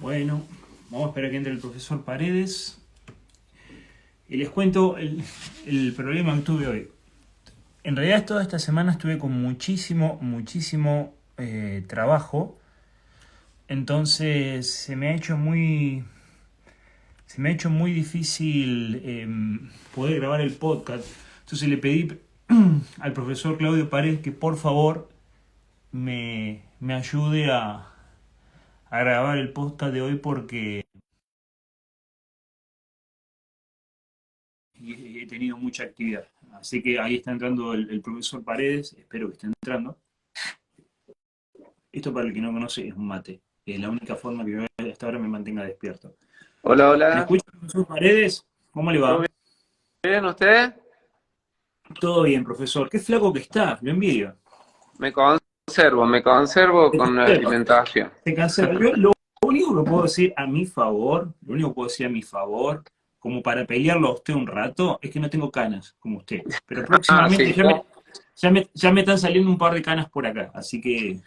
Bueno, vamos a esperar que entre el profesor Paredes y les cuento el problema que tuve hoy. En realidad toda esta semana estuve con muchísimo trabajo, entonces se me ha hecho muy difícil poder grabar el podcast. Entonces le pedí al profesor Claudio Paredes que por favor me ayude a grabar el podcast de hoy porque he tenido mucha actividad. Así que ahí está entrando el profesor Paredes, espero que esté entrando. Esto para el que no conoce es un mate. Es la única forma que yo hasta ahora me mantenga despierto. Hola, ¿Me hola. escucha, profesor Paredes? ¿Cómo le ¿Todo va? bien usted? Todo bien, profesor. Qué flaco que está, lo envidio. Me conservo Se con la cancela, alimentación. se cancela. Yo lo único que puedo decir a mi favor, lo único que puedo decir a mi favor, como para pelearlo a usted un rato, es que no tengo canas como usted. Pero Ah, próximamente sí, vos. ya me están saliendo un par de canas por acá. Así que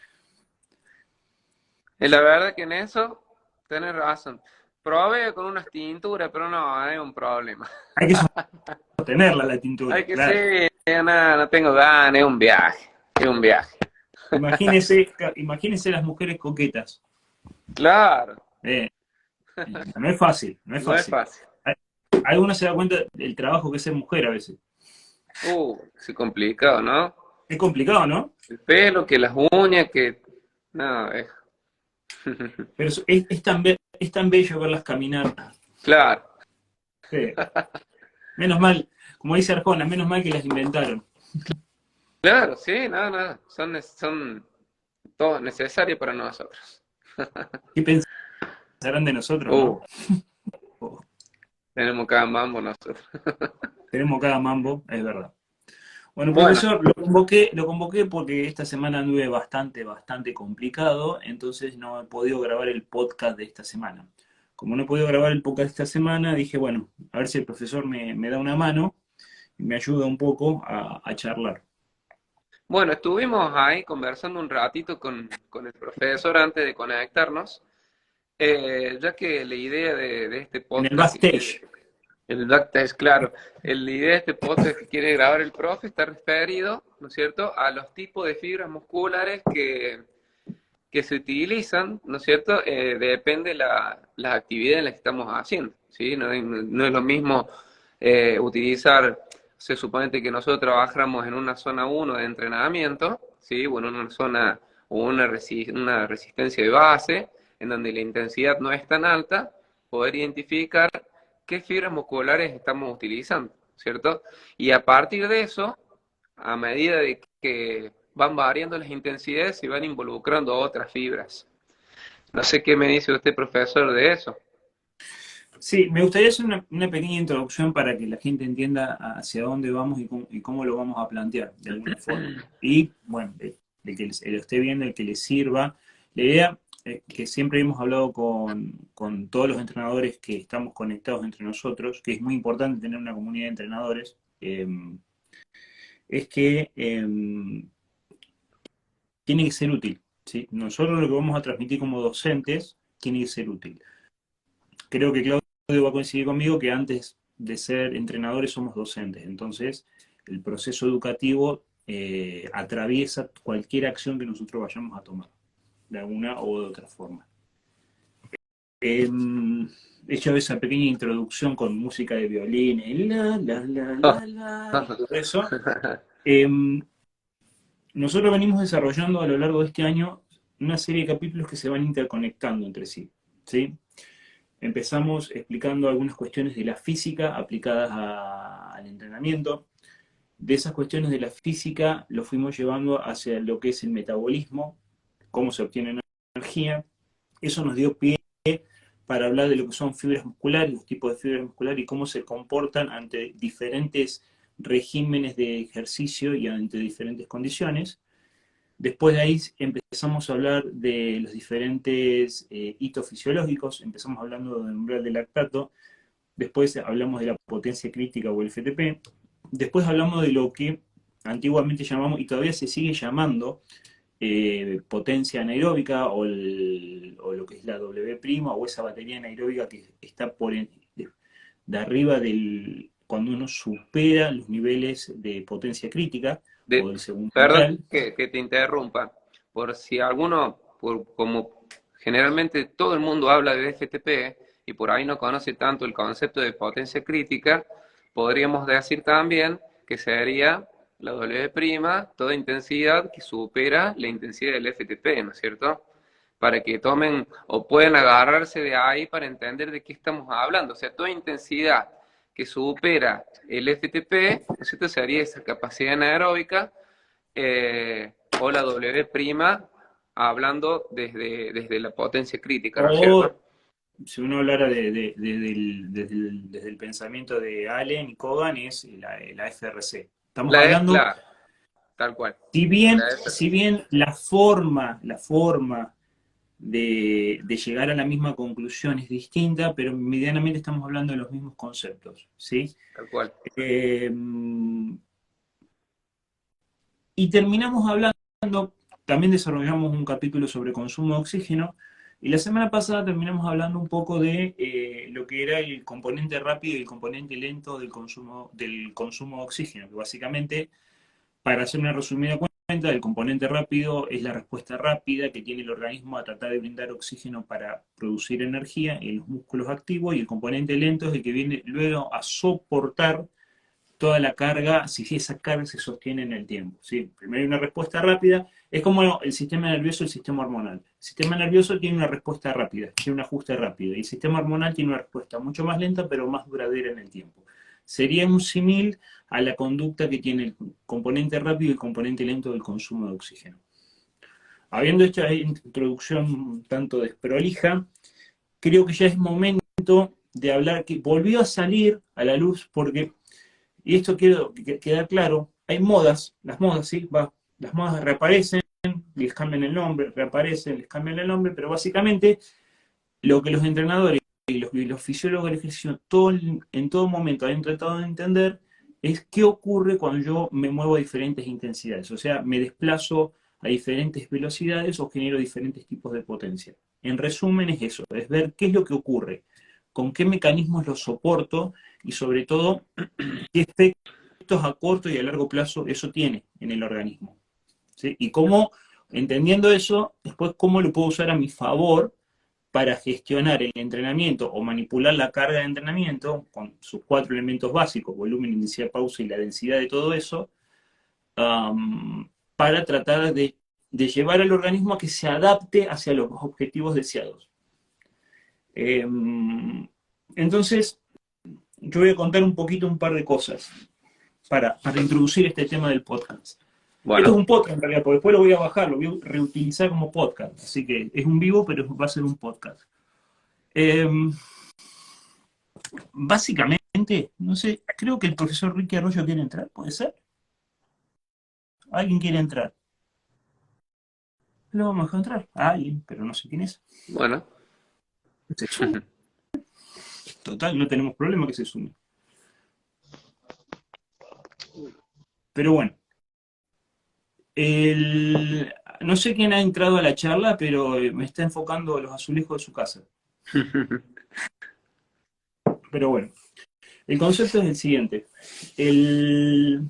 Y la verdad que en eso tenés razón. Probé con unas tinturas, pero no, es un problema. hay que sostenerla la tintura, Hay que claro. ser, no, no tengo ganas, es un viaje. Es un viaje. Imagínese las mujeres coquetas. Claro, Eh, no es fácil, no es no es fácil. fácil. Hay- Alguno se da cuenta del trabajo que es ser mujer a veces. Es complicado, ¿no? Es complicado, ¿no? El pelo, que las uñas, que. No, es. Pero es tan bello verlas caminar. Claro, Sí. Menos mal, como dice Arjona, menos mal que las inventaron. claro, sí, no, no. Son todos necesarios para nosotros. ¿Qué pensarán de nosotros, Uh, no? Oh, tenemos cada mambo nosotros. tenemos cada mambo, es verdad. Bueno, Bueno, profesor, lo convoqué porque esta semana anduve bastante complicado, entonces no he podido grabar el podcast de esta semana. Como no he podido grabar el podcast de esta semana, dije, bueno, a ver si el profesor me da una mano y me ayuda un poco a charlar. bueno, estuvimos ahí conversando un ratito con el profesor antes de conectarnos, ya que la idea de este En el podcast que quiere, backstage. el backstage, claro, la idea de este podcast que quiere grabar el profe está referido, ¿no es cierto?, a los tipos de fibras musculares que se utilizan, ¿no es cierto?, depende las actividades en las que estamos haciendo, ¿sí? No es lo mismo utilizar, se supone que nosotros trabajamos en una zona uno de entrenamiento, ¿sí? Bueno, una zona o una resistencia de base, en donde la intensidad no es tan alta, poder identificar qué fibras musculares estamos utilizando, ¿cierto? Y a partir de eso, a medida de que van variando las intensidades, se van involucrando otras fibras. No sé qué me dice usted, profesor, de eso. Sí, me gustaría hacer una pequeña introducción para que la gente entienda hacia dónde vamos y cómo lo vamos a plantear de alguna forma. Y bueno, el que lo esté viendo, el que le sirva. La idea que siempre hemos hablado con todos los entrenadores que estamos conectados entre nosotros, que es muy importante tener una comunidad de entrenadores, es que tiene que ser útil. ¿Sí? Nosotros lo que vamos a transmitir como docentes tiene que ser útil. Creo que Claudio va a coincidir conmigo que antes de ser entrenadores somos docentes. Entonces, el proceso educativo atraviesa cualquier acción que nosotros vayamos a tomar, de alguna o de otra forma. Eh, He hecho esa pequeña introducción con música de violín, y todo eso. Eh, Nosotros venimos desarrollando a lo largo de este año una serie de capítulos que se van interconectando entre sí. ¿Sí? Empezamos explicando algunas cuestiones de la física aplicadas al entrenamiento. De esas cuestiones de la física lo fuimos llevando hacia lo que es el metabolismo, cómo se obtiene energía. Eso nos dio pie para hablar de lo que son fibras musculares, los tipos de fibras musculares y cómo se comportan ante diferentes regímenes de ejercicio y ante diferentes condiciones. Después de ahí empezamos a hablar de los diferentes hitos fisiológicos, empezamos hablando del umbral del lactato, después hablamos de la potencia crítica o el FTP, después hablamos de lo que antiguamente llamamos, y todavía se sigue llamando, potencia anaeróbica o lo que es la W', o esa batería anaeróbica que está de arriba cuando uno supera los niveles de potencia crítica o del segundo Perdón umbral. que te interrumpa, por si alguno, como generalmente todo el mundo habla de FTP y por ahí no conoce tanto el concepto de potencia crítica, podríamos decir también que sería la W', toda intensidad que supera la intensidad del FTP, ¿no es cierto? Para que tomen o puedan agarrarse de ahí para entender de qué estamos hablando. O sea, toda intensidad que supera el FTP, ¿no es cierto? Sería esa capacidad anaeróbica, o la W', hablando desde la potencia crítica, ¿no es O cierto? si uno hablara desde el pensamiento de Allen y Kogan, es la FRC. Estamos La E, hablando, claro, tal cual. si bien, La si FRC. bien la forma de llegar a la misma conclusión es distinta, pero medianamente estamos hablando de los mismos conceptos, ¿sí? Tal cual. Eh, y terminamos hablando, también desarrollamos un capítulo sobre consumo de oxígeno, y la semana pasada terminamos hablando un poco de lo que era el componente rápido y el componente lento del consumo de oxígeno, que básicamente, para hacer una resumida cuenta, el componente rápido es la respuesta rápida que tiene el organismo a tratar de brindar oxígeno para producir energía en los músculos activos, y el componente lento es el que viene luego a soportar toda la carga, si esa carga se sostiene en el tiempo. ¿Sí? Primero hay una respuesta rápida, es como el sistema nervioso y el sistema hormonal. El sistema nervioso tiene una respuesta rápida, tiene un ajuste rápido, y el sistema hormonal tiene una respuesta mucho más lenta, pero más duradera en el tiempo. Sería un símil a la conducta que tiene el componente rápido y el componente lento del consumo de oxígeno. Habiendo hecho esta introducción un tanto desprolija, creo que ya es momento de hablar que volvió a salir a la luz porque, y esto quiero que quede claro, hay modas, las modas, ¿sí? Las modas reaparecen, les cambian el nombre, reaparecen, les cambian el nombre, pero básicamente lo que los entrenadores y los fisiólogos del ejercicio en todo momento han tratado de entender es qué ocurre cuando yo me muevo a diferentes intensidades, o sea, me desplazo a diferentes velocidades o genero diferentes tipos de potencia. En resumen es eso, es ver qué es lo que ocurre, con qué mecanismos lo soporto y sobre todo qué efectos a corto y a largo plazo eso tiene en el organismo. ¿Sí? Y cómo, entendiendo eso, después cómo lo puedo usar a mi favor para gestionar el entrenamiento o manipular la carga de entrenamiento con sus 4 elementos básicos, volumen, intensidad, pausa y la densidad de todo eso, para tratar de llevar al organismo a que se adapte hacia los objetivos deseados. Entonces, yo voy a contar un par de cosas para introducir este tema del podcast. Esto es Bueno, un podcast en realidad, porque después lo voy a bajar, lo voy a reutilizar como podcast. Así que es un vivo, pero va a ser un podcast. Eh, Básicamente, no sé, creo que el profesor Ricky Arroyo quiere entrar, ¿puede ser? ¿Alguien quiere entrar? Lo vamos a encontrar. Alguien, pero no sé quién es. bueno. Que se sume. Total, no tenemos problema que se sume. Pero bueno, no sé quién ha entrado a la charla, pero me está enfocando los azulejos de su casa. Pero bueno, el concepto es el siguiente. El,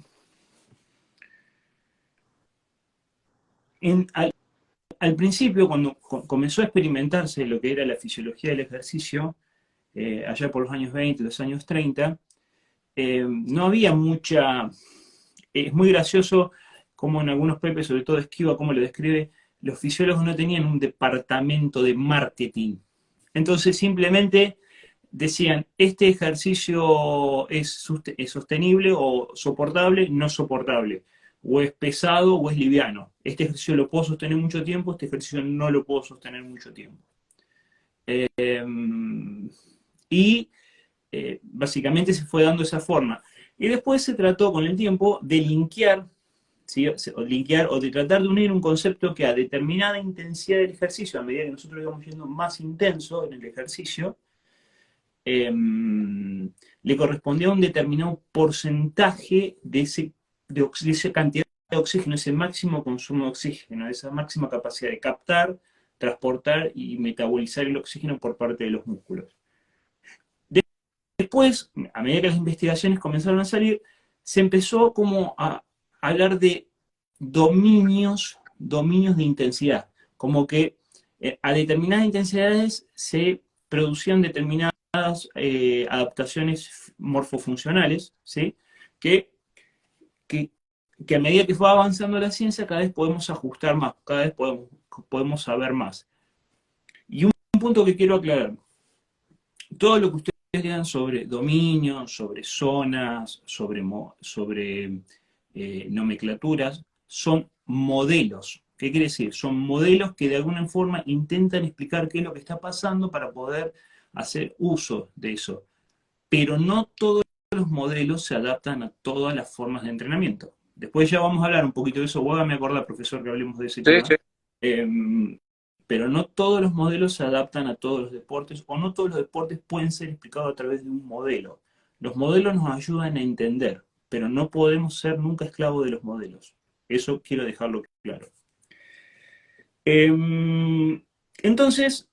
al principio, cuando comenzó a experimentarse lo que era la fisiología del ejercicio, allá por los años 20, los años 30, no había mucha. Es muy gracioso como en algunos papers, sobre todo Esquiva, como lo describe, los fisiólogos no tenían un departamento de marketing. Entonces simplemente decían, este ejercicio es sostenible o soportable, no soportable, o es pesado o es liviano. Este ejercicio lo puedo sostener mucho tiempo, este ejercicio no lo puedo sostener mucho tiempo. Eh, y básicamente se fue dando esa forma. Y después se trató con el tiempo de linkear, ¿sí? O de tratar de unir un concepto que a determinada intensidad del ejercicio, a medida que nosotros íbamos yendo más intenso en el ejercicio, eh, le correspondía un determinado porcentaje de esa cantidad de oxígeno, ese máximo consumo de oxígeno, esa máxima capacidad de captar, transportar y metabolizar el oxígeno por parte de los músculos. Después, a medida que las investigaciones comenzaron a salir, se empezó como a hablar de dominios de intensidad, como que a determinadas intensidades se producían determinadas adaptaciones morfofuncionales, ¿sí? que, que, que a medida que va avanzando la ciencia cada vez podemos ajustar más, cada vez podemos saber más. Y un punto que quiero aclarar, todo lo que ustedes lean sobre dominios, sobre zonas, sobre nomenclaturas, son modelos. ¿Qué quiere decir? Son modelos que de alguna forma intentan explicar qué es lo que está pasando para poder hacer uso de eso. Pero no todos los modelos se adaptan a todas las formas de entrenamiento. Después ya vamos a hablar un poquito de eso. Vos me acordás, profesor, que hablemos de ese Sí, tema. sí. Pero no todos los modelos se adaptan a todos los deportes, o no todos los deportes pueden ser explicados a través de un modelo. Los modelos nos ayudan a entender, pero no podemos ser nunca esclavos de los modelos. Eso quiero dejarlo claro. Entonces,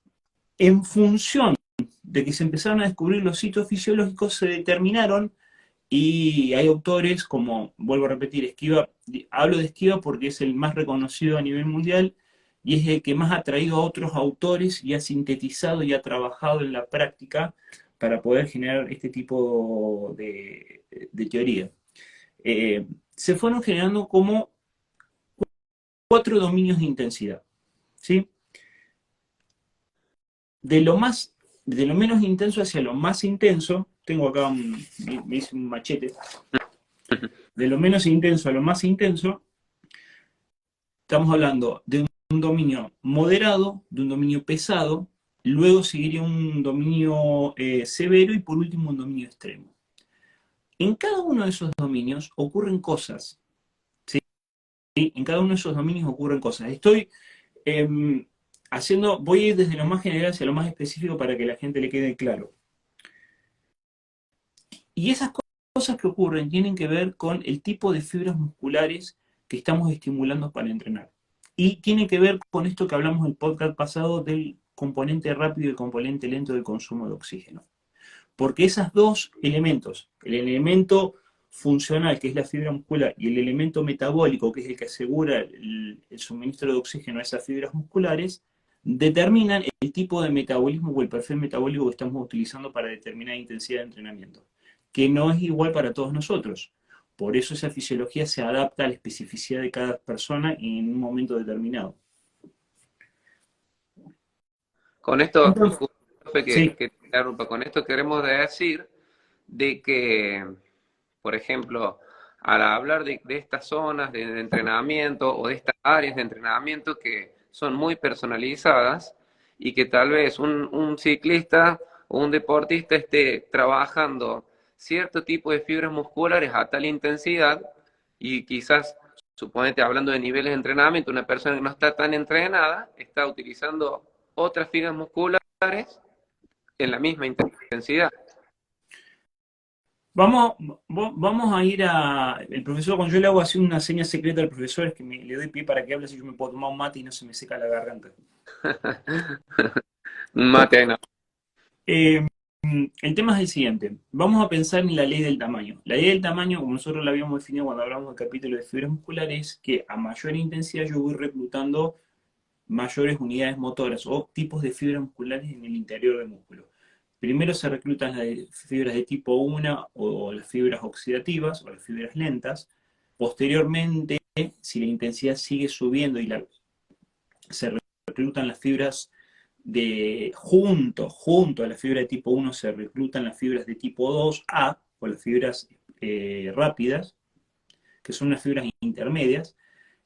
en función de que se empezaron a descubrir los sitios fisiológicos, se determinaron, y hay autores como, vuelvo a repetir, Esquiva, hablo de Esquiva porque es el más reconocido a nivel mundial, y es el que más ha traído a otros autores y ha sintetizado y ha trabajado en la práctica para poder generar este tipo de teoría. Se fueron generando como 4 dominios de intensidad, ¿sí? De lo menos intenso hacia lo más intenso, tengo acá me hice un machete, de lo menos intenso a lo más intenso, estamos hablando de un dominio moderado, de un dominio pesado, luego seguiría un dominio severo y por último un dominio extremo. En cada uno de esos dominios ocurren cosas, ¿sí? En cada uno de esos dominios ocurren cosas. Estoy voy a ir desde lo más general hacia lo más específico para que a la gente le quede claro. Y esas cosas que ocurren tienen que ver con el tipo de fibras musculares que estamos estimulando para entrenar. Y tiene que ver con esto que hablamos en el podcast pasado del componente rápido y el componente lento del consumo de oxígeno. Porque esos dos elementos, el elemento funcional, que es la fibra muscular, y el elemento metabólico, que es el que asegura el suministro de oxígeno a esas fibras musculares, determinan el tipo de metabolismo o el perfil metabólico que estamos utilizando para determinada intensidad de entrenamiento, que no es igual para todos nosotros. Por eso esa fisiología se adapta a la especificidad de cada persona en un momento determinado. Con esto, Entonces, disculpe sí, que te interrumpa, con esto queremos decir de que, por ejemplo, al hablar de estas zonas de entrenamiento o de estas áreas de entrenamiento que son muy personalizadas y que tal vez un ciclista o un deportista esté trabajando cierto tipo de fibras musculares a tal intensidad y quizás, suponete hablando de niveles de entrenamiento, una persona que no está tan entrenada está utilizando otras fibras musculares en la misma intensidad. vamos a ir a... El profesor, cuando yo le hago así una seña secreta al profesor, es que le doy pie para que hable, si yo me puedo tomar un mate y no se me seca la garganta. Mate, no. Eh, el tema es el siguiente. Vamos a pensar en la ley del tamaño. La ley del tamaño, como nosotros la habíamos definido cuando hablamos del capítulo de fibras musculares, es que a mayor intensidad yo voy reclutando mayores unidades motoras o tipos de fibras musculares en el interior del músculo. Primero se reclutan las fibras de tipo 1 o las fibras oxidativas o las fibras lentas. Posteriormente, si la intensidad sigue subiendo y se reclutan las fibras junto a la fibra de tipo 1 se reclutan las fibras de tipo 2A o las fibras rápidas, que son unas fibras intermedias.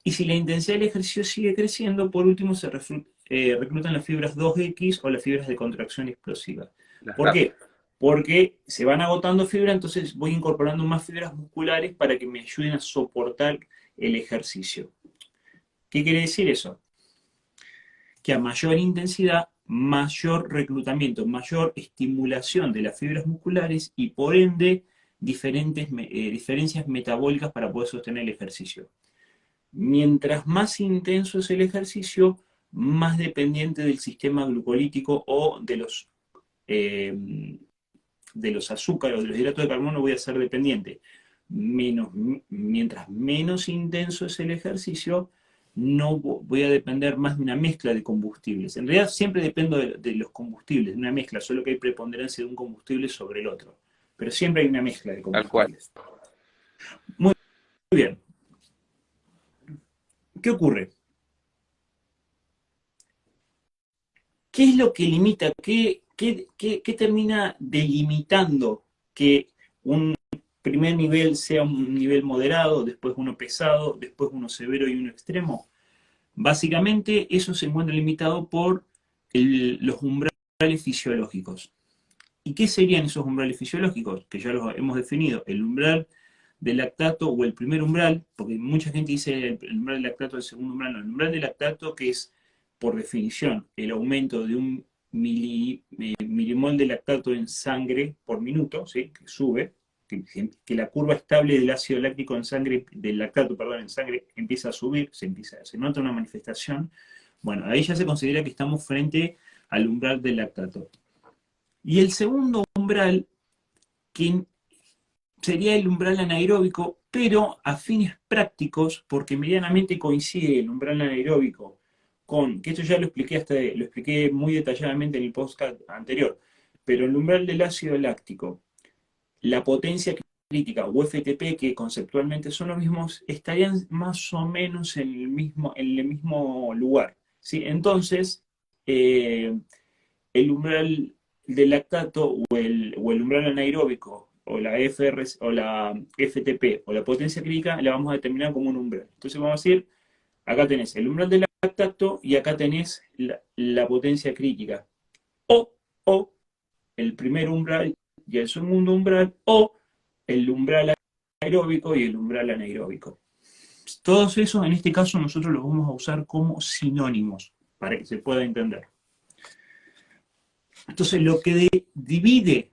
Y si la intensidad del ejercicio sigue creciendo, por último se reclutan las fibras 2X o las fibras de contracción explosiva. ¿Por qué? Porque se van agotando fibras, entonces voy incorporando más fibras musculares para que me ayuden a soportar el ejercicio. ¿Qué quiere decir eso? Que a mayor intensidad, mayor reclutamiento, mayor estimulación de las fibras musculares y por ende diferencias metabólicas para poder sostener el ejercicio. Mientras más intenso es el ejercicio, más dependiente del sistema glucolítico o de los azúcares o de los hidratos de carbono voy a ser dependiente. Menos, mientras menos intenso es el ejercicio, no voy a depender más de una mezcla de combustibles. En realidad siempre dependo de los combustibles, de una mezcla, solo que hay preponderancia de un combustible sobre el otro. Pero siempre hay una mezcla de Tal cual. combustibles. Muy bien. ¿Qué ocurre? ¿Qué es lo que limita? ¿Qué termina delimitando que un primer nivel sea un nivel moderado, después uno pesado, después uno severo y uno extremo? Básicamente eso se encuentra limitado por los umbrales fisiológicos. ¿Y qué serían esos umbrales fisiológicos? Que ya los hemos definido. El umbral del lactato o el primer umbral, porque mucha gente dice el umbral del lactato, el segundo umbral, no, el umbral del lactato, que es por definición el aumento de un milimol de lactato en sangre por minuto, ¿sí? Que sube, que la curva estable del ácido láctico en sangre, del lactato, perdón, en sangre empieza a subir, se nota una manifestación. Bueno, ahí ya se considera que estamos frente al umbral del lactato. Y el segundo umbral, que sería el umbral anaeróbico, pero a fines prácticos, porque medianamente coincide el umbral anaeróbico con, que esto ya lo expliqué muy detalladamente en el podcast anterior, pero el umbral del ácido láctico, la potencia crítica o FTP, que conceptualmente son los mismos, estarían más o menos en el mismo lugar. ¿Sí? Entonces, el umbral del lactato o el umbral anaeróbico o la FR, o la FTP o la potencia crítica la vamos a determinar como un umbral. Entonces vamos a decir, acá tenés el umbral del lactato y acá tenés la potencia crítica. O el primer umbral y el segundo umbral, o el umbral aeróbico y el umbral anaeróbico. Todos esos, en este caso, nosotros los vamos a usar como sinónimos para que se pueda entender. Entonces, lo que divide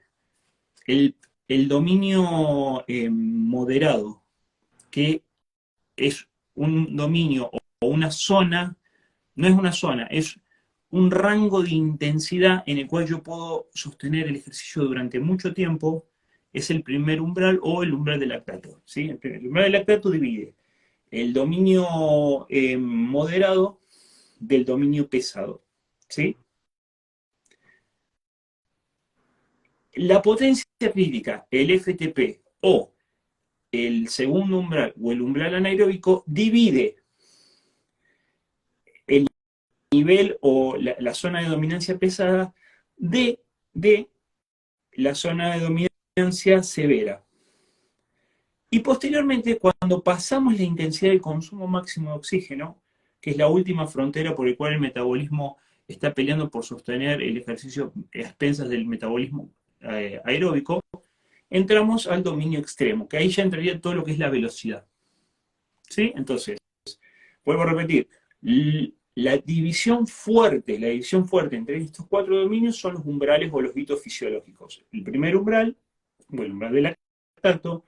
el dominio moderado, que es un dominio o una zona, no es una zona, es un rango de intensidad en el cual yo puedo sostener el ejercicio durante mucho tiempo, es el primer umbral o el umbral del lactato. ¿Sí? El umbral del lactato divide el dominio moderado del dominio pesado. ¿Sí? La potencia crítica, el FTP o el segundo umbral o el umbral anaeróbico divide el nivel o la zona de dominancia pesada de la zona de dominancia severa. Y posteriormente, cuando pasamos la intensidad del consumo máximo de oxígeno, que es la última frontera por el cual el metabolismo está peleando por sostener el ejercicio a expensas del metabolismo aeróbico, entramos al dominio extremo, que ahí ya entraría todo lo que es la velocidad. ¿Sí? Entonces, vuelvo a repetir, la división fuerte entre estos cuatro dominios son los umbrales o los hitos fisiológicos. El primer umbral, o el umbral del lactato,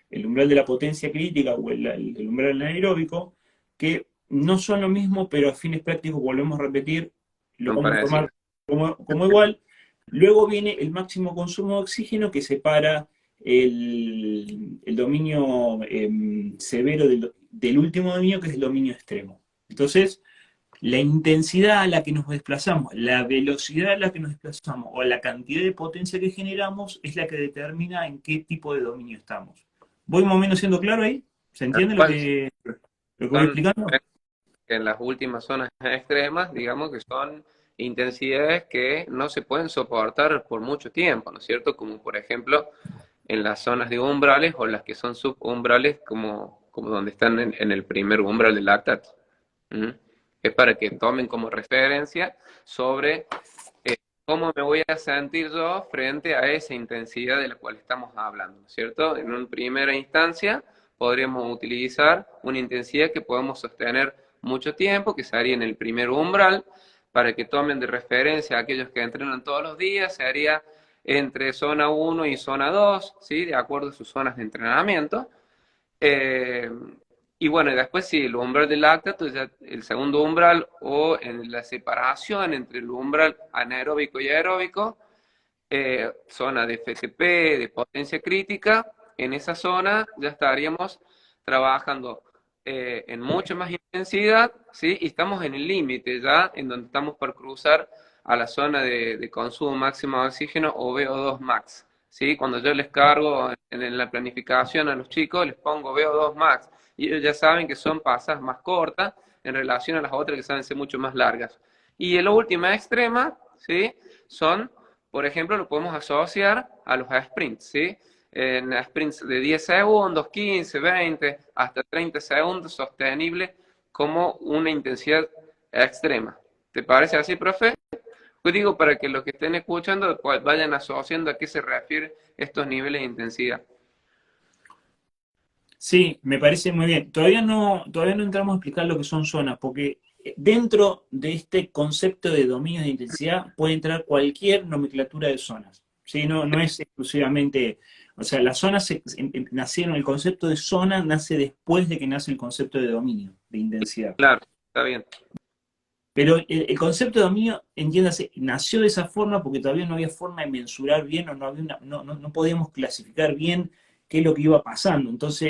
el umbral de la potencia crítica o el umbral anaeróbico, que no son lo mismo, pero a fines prácticos, volvemos a repetir, lo Son vamos a parecidos. tomar como igual. Luego viene el máximo consumo de oxígeno que separa el dominio severo del último dominio, que es el dominio extremo. Entonces, la intensidad a la que nos desplazamos, la velocidad a la que nos desplazamos o la cantidad de potencia que generamos es la que determina en qué tipo de dominio estamos. ¿Voy más o menos siendo claro ahí? ¿Se Tal entiende cual. lo que voy Son explicando? en las últimas zonas extremas, digamos que son intensidades que no se pueden soportar por mucho tiempo, ¿no es cierto? Como por ejemplo en las zonas de umbrales o las que son subumbrales, como donde están en el primer umbral del lactato. ¿Mm? Es para que tomen como referencia sobre cómo me voy a sentir yo frente a esa intensidad de la cual estamos hablando, ¿no es cierto? En una primera instancia podríamos utilizar una intensidad que podemos sostener mucho tiempo, que sería en el primer umbral, para que tomen de referencia a aquellos que entrenan todos los días, sería entre zona 1 y zona 2, ¿sí? De acuerdo a sus zonas de entrenamiento. Eh, Y bueno, y después sí, el umbral del láctato, ya el segundo umbral o en la separación entre el umbral anaeróbico y aeróbico, zona de FTP, de potencia crítica, en esa zona ya estaríamos trabajando en mucha más intensidad, ¿sí? Y estamos en el límite ya, en donde estamos por cruzar a la zona de consumo máximo de oxígeno o VO2 max, ¿sí? Cuando yo les cargo en la planificación a los chicos, les pongo VO2 max, y ellos ya saben que son pasadas más cortas en relación a las otras que saben ser mucho más largas. Y en la última extrema, ¿sí? Son, por ejemplo, lo podemos asociar a los sprints, ¿sí? En sprints de 10 segundos, 15, 20, hasta 30 segundos sostenible como una intensidad extrema. ¿Te parece así, profe? Pues digo, para que los que estén escuchando pues, vayan asociando a qué se refieren estos niveles de intensidad. Sí, me parece muy bien. Todavía no entramos a explicar lo que son zonas, porque dentro de este concepto de dominios de intensidad puede entrar cualquier nomenclatura de zonas. ¿Sí? No es exclusivamente, o sea, las zonas nacieron, el concepto de zona nace después de que nace el concepto de dominio, de intensidad. Claro, está bien. Pero el concepto de dominio, entiéndase, nació de esa forma porque todavía no había forma de mensurar bien o no podíamos clasificar bien qué es lo que iba pasando. Entonces,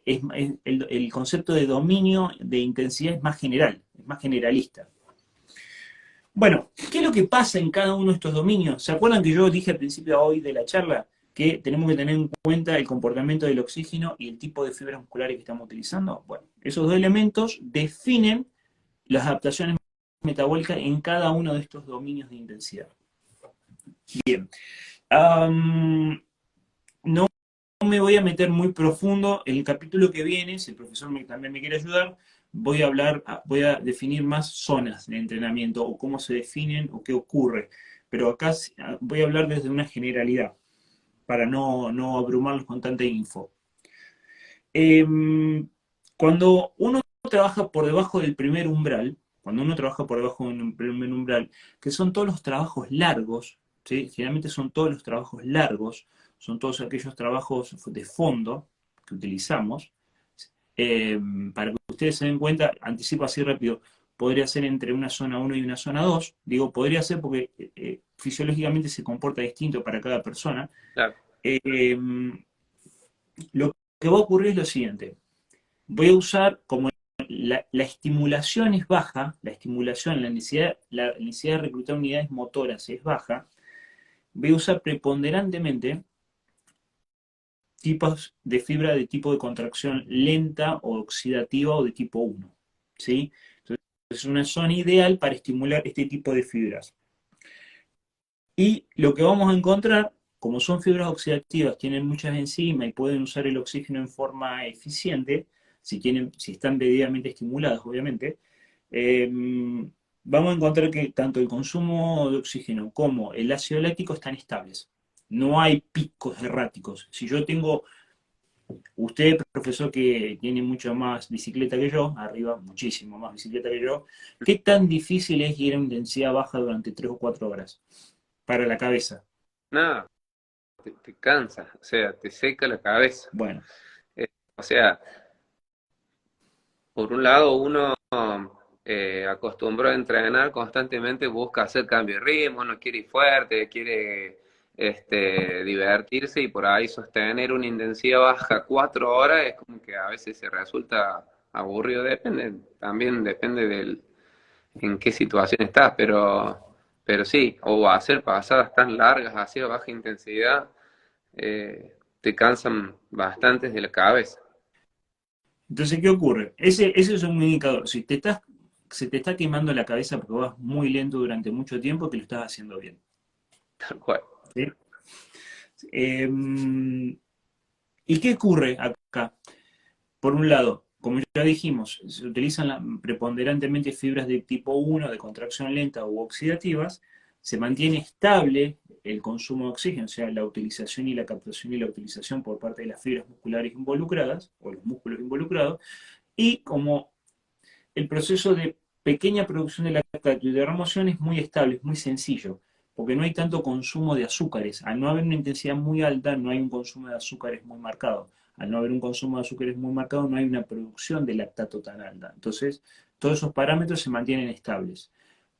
el concepto de dominio de intensidad es más general, es más generalista. Bueno, ¿qué es lo que pasa en cada uno de estos dominios? ¿Se acuerdan que yo dije al principio hoy de la charla que tenemos que tener en cuenta el comportamiento del oxígeno y el tipo de fibras musculares que estamos utilizando? Bueno, esos dos elementos definen las adaptaciones metabólicas en cada uno de estos dominios de intensidad. Bien. No me voy a meter muy profundo. En el capítulo que viene, si el profesor también me quiere ayudar, voy a definir más zonas de entrenamiento o cómo se definen o qué ocurre. Pero acá voy a hablar desde una generalidad para no abrumarlos con tanta info. Cuando uno trabaja por debajo del primer umbral, cuando uno trabaja por debajo de un primer umbral, que son todos los trabajos largos, ¿sí? Generalmente son todos los trabajos largos, son todos aquellos trabajos de fondo que utilizamos. Para que ustedes se den cuenta, anticipo así rápido, podría ser entre una zona 1 y una zona 2. Digo, podría ser porque fisiológicamente se comporta distinto para cada persona. Claro. Eh, lo que va a ocurrir es lo siguiente. Voy a usar como la estimulación es baja, la necesidad de reclutar unidades motoras es baja, voy a usar preponderantemente tipos de fibra de tipo de contracción lenta o oxidativa o de tipo 1. ¿Sí? Entonces es una zona ideal para estimular este tipo de fibras. Y lo que vamos a encontrar, como son fibras oxidativas, tienen muchas enzimas y pueden usar el oxígeno en forma eficiente, si están debidamente estimuladas, obviamente, eh, vamos a encontrar que tanto el consumo de oxígeno como el ácido láctico están estables. No hay picos erráticos. Si yo tengo, usted, profesor, que tiene mucho más bicicleta que yo, arriba, muchísimo más bicicleta que yo, ¿qué tan difícil es ir a intensidad baja durante 3 o 4 horas para la cabeza? No, te cansa, o sea, te seca la cabeza. Bueno, O sea, por un lado uno acostumbrado a entrenar constantemente, busca hacer cambio de ritmo, no quiere ir fuerte, quiere divertirse y por ahí sostener una intensidad baja 4 horas es como que a veces se resulta aburrido, también depende en qué situación estás, pero sí, o hacer pasadas tan largas, así a baja intensidad, te cansan bastante de la cabeza. entonces, ¿qué ocurre? Ese es un indicador. Si se te está quemando la cabeza porque vas muy lento durante mucho tiempo, que lo estás haciendo bien. Tal cual. ¿Sí? Eh, ¿Y qué ocurre acá? Por un lado, como ya dijimos, se utilizan preponderantemente fibras de tipo 1, de contracción lenta u oxidativas, se mantiene estable el consumo de oxígeno, o sea, la utilización y la captación y la utilización por parte de las fibras musculares involucradas, o los músculos involucrados, y como el proceso de pequeña producción de lactato y de remoción es muy estable, es muy sencillo. Porque no hay tanto consumo de azúcares. Al no haber una intensidad muy alta, no hay un consumo de azúcares muy marcado. Al no haber un consumo de azúcares muy marcado, no hay una producción de lactato tan alta. Entonces, todos esos parámetros se mantienen estables.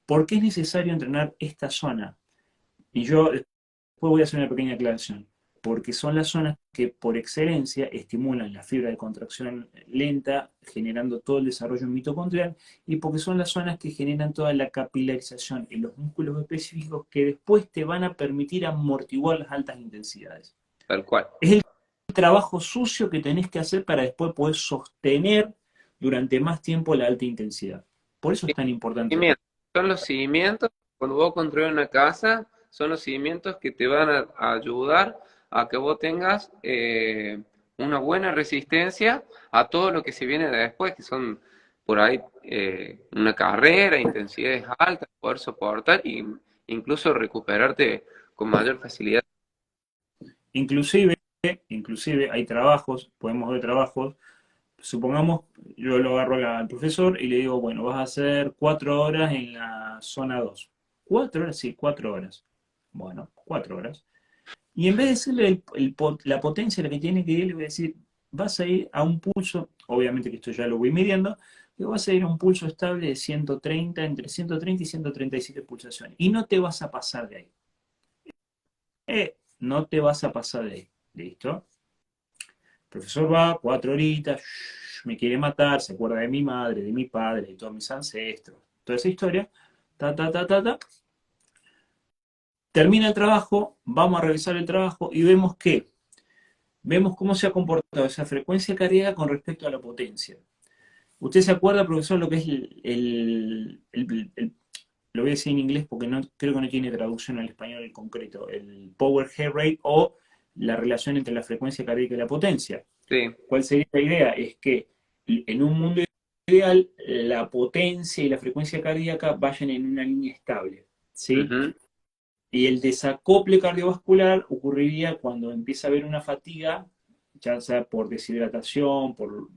¿Por qué es necesario entrenar esta zona? Y yo después voy a hacer una pequeña aclaración. Porque son las zonas que por excelencia estimulan la fibra de contracción lenta, generando todo el desarrollo mitocondrial, y porque son las zonas que generan toda la capilarización en los músculos específicos que después te van a permitir amortiguar las altas intensidades. Tal cual. Es el trabajo sucio que tenés que hacer para después poder sostener durante más tiempo la alta intensidad. Por eso es tan importante. Cimientos. Son los cimientos, cuando vos construyes una casa, son los cimientos que te van a ayudar a que vos tengas una buena resistencia a todo lo que se viene de después, que son por ahí una carrera, intensidades altas, poder soportar e incluso recuperarte con mayor facilidad. Inclusive, inclusive hay trabajos, podemos ver trabajos. Supongamos, yo lo agarro al profesor y le digo, bueno, vas a hacer 4 horas en la zona 2. 4 horas, sí, 4 horas. Bueno, 4 horas. Y en vez de decirle la potencia a la que tiene que ir, le voy a decir, vas a ir a un pulso, obviamente que esto ya lo voy midiendo, pero vas a ir a un pulso estable de 130, entre 130 y 137 pulsaciones. Y no te vas a pasar de ahí. No te vas a pasar de ahí. ¿Listo? El profesor va, 4 horitas, me quiere matar, se acuerda de mi madre, de mi padre, de todos mis ancestros, toda esa historia, ta, ta, ta, ta, ta. Termina el trabajo, vamos a revisar el trabajo y vemos cómo se ha comportado esa frecuencia cardíaca con respecto a la potencia. ¿Usted se acuerda, profesor, lo que es lo voy a decir en inglés porque no, creo que no tiene traducción al español en concreto, el power heart rate o la relación entre la frecuencia cardíaca y la potencia? Sí. ¿Cuál sería la idea? Es que en un mundo ideal la potencia y la frecuencia cardíaca vayan en una línea estable, ¿sí? Ujú. Y el desacople cardiovascular ocurriría cuando empieza a haber una fatiga, ya sea por deshidratación, por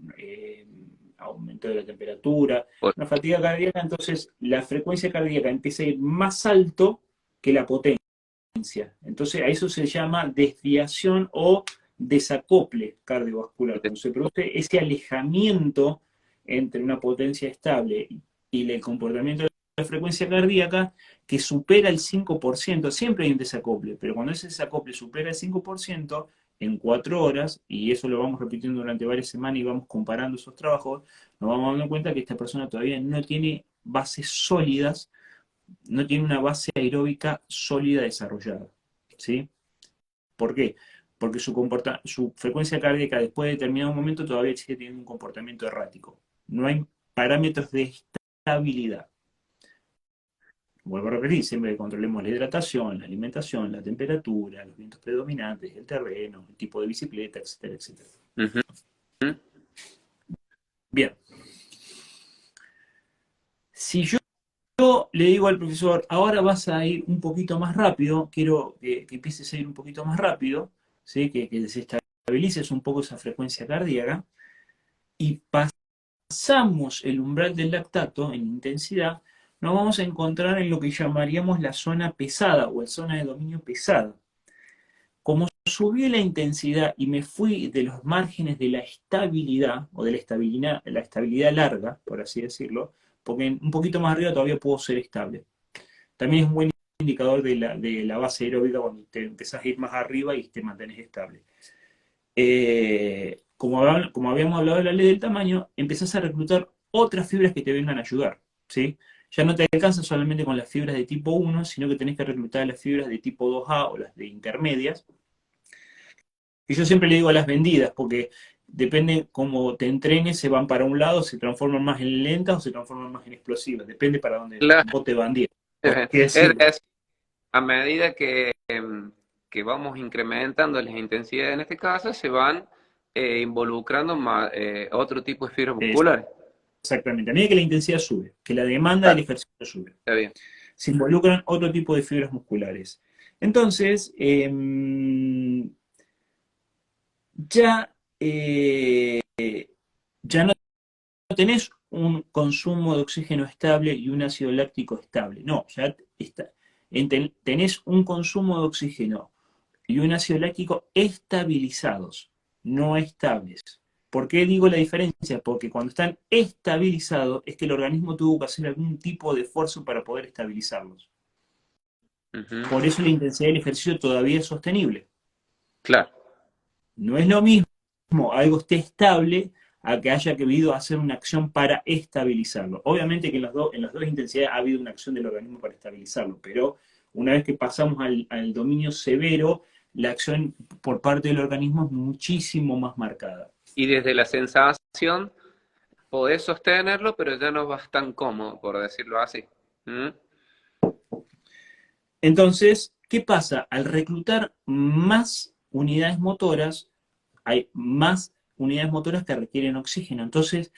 aumento de la temperatura, Por- una fatiga cardíaca, entonces la frecuencia cardíaca empieza a ir más alto que la potencia. Entonces a eso se llama desviación o desacople cardiovascular, cuando se produce ese alejamiento entre una potencia estable y el comportamiento de la frecuencia cardíaca que supera el 5%. Siempre hay un desacople, pero cuando ese desacople supera el 5% en 4 horas, y eso lo vamos repitiendo durante varias semanas y vamos comparando esos trabajos, nos vamos dando cuenta que esta persona todavía no tiene bases sólidas, no tiene una base aeróbica sólida desarrollada. ¿Sí? ¿Por qué? Porque su frecuencia cardíaca después de determinado momento todavía sigue teniendo un comportamiento errático. No hay parámetros de estabilidad. Vuelvo a repetir, siempre que controlemos la hidratación, la alimentación, la temperatura, los vientos predominantes, el terreno, el tipo de bicicleta, etcétera, etcétera. Ujú. Bien. Si yo le digo al profesor, ahora vas a ir un poquito más rápido, quiero que empieces a ir un poquito más rápido, ¿sí? que desestabilices un poco esa frecuencia cardíaca, y pasamos el umbral del lactato en intensidad, nos vamos a encontrar en lo que llamaríamos la zona pesada o la zona de dominio pesada. Como subí la intensidad y me fui de los márgenes de la estabilidad o de la estabilidad larga, por así decirlo, porque un poquito más arriba todavía puedo ser estable. También es un buen indicador de la base aeróbica cuando te empezás a ir más arriba y te mantenés estable. Como habíamos hablado de la ley del tamaño, empezás a reclutar otras fibras que te vengan a ayudar, ¿sí? Ya no te alcanza solamente con las fibras de tipo 1, sino que tenés que reclutar las fibras de tipo 2A o las de intermedias. Y yo siempre le digo a las vendidas, porque depende cómo te entrenes, se van para un lado, se transforman más en lentas o se transforman más en explosivas. Depende para dónde Claro. vos te bandías. Por así Es decirlo. decir, a medida que vamos incrementando las intensidades en este caso, se van involucrando otro tipo de fibras musculares. Exactamente. A medida que la intensidad sube, que la demanda del Claro, ejercicio sube, está bien. se involucran otro tipo de fibras musculares. Entonces, ya, ya no tenés un consumo de oxígeno estable y un ácido láctico estable. No, ya tenés un consumo de oxígeno y un ácido láctico estabilizados, no estables. ¿Por qué digo la diferencia? Porque cuando están estabilizados es que el organismo tuvo que hacer algún tipo de esfuerzo para poder estabilizarlos. Ujú. Por eso la intensidad del ejercicio todavía es sostenible. Claro. No es lo mismo algo esté estable a que haya querido hacer una acción para estabilizarlo. Obviamente que en las dos intensidades ha habido una acción del organismo para estabilizarlo, pero una vez que pasamos al dominio severo, la acción por parte del organismo es muchísimo más marcada. Y desde la sensación podés sostenerlo, pero ya no vas tan cómodo, por decirlo así. ¿Mm? Entonces, ¿qué pasa? Al reclutar más unidades motoras, hay más unidades motoras que requieren oxígeno. Entonces,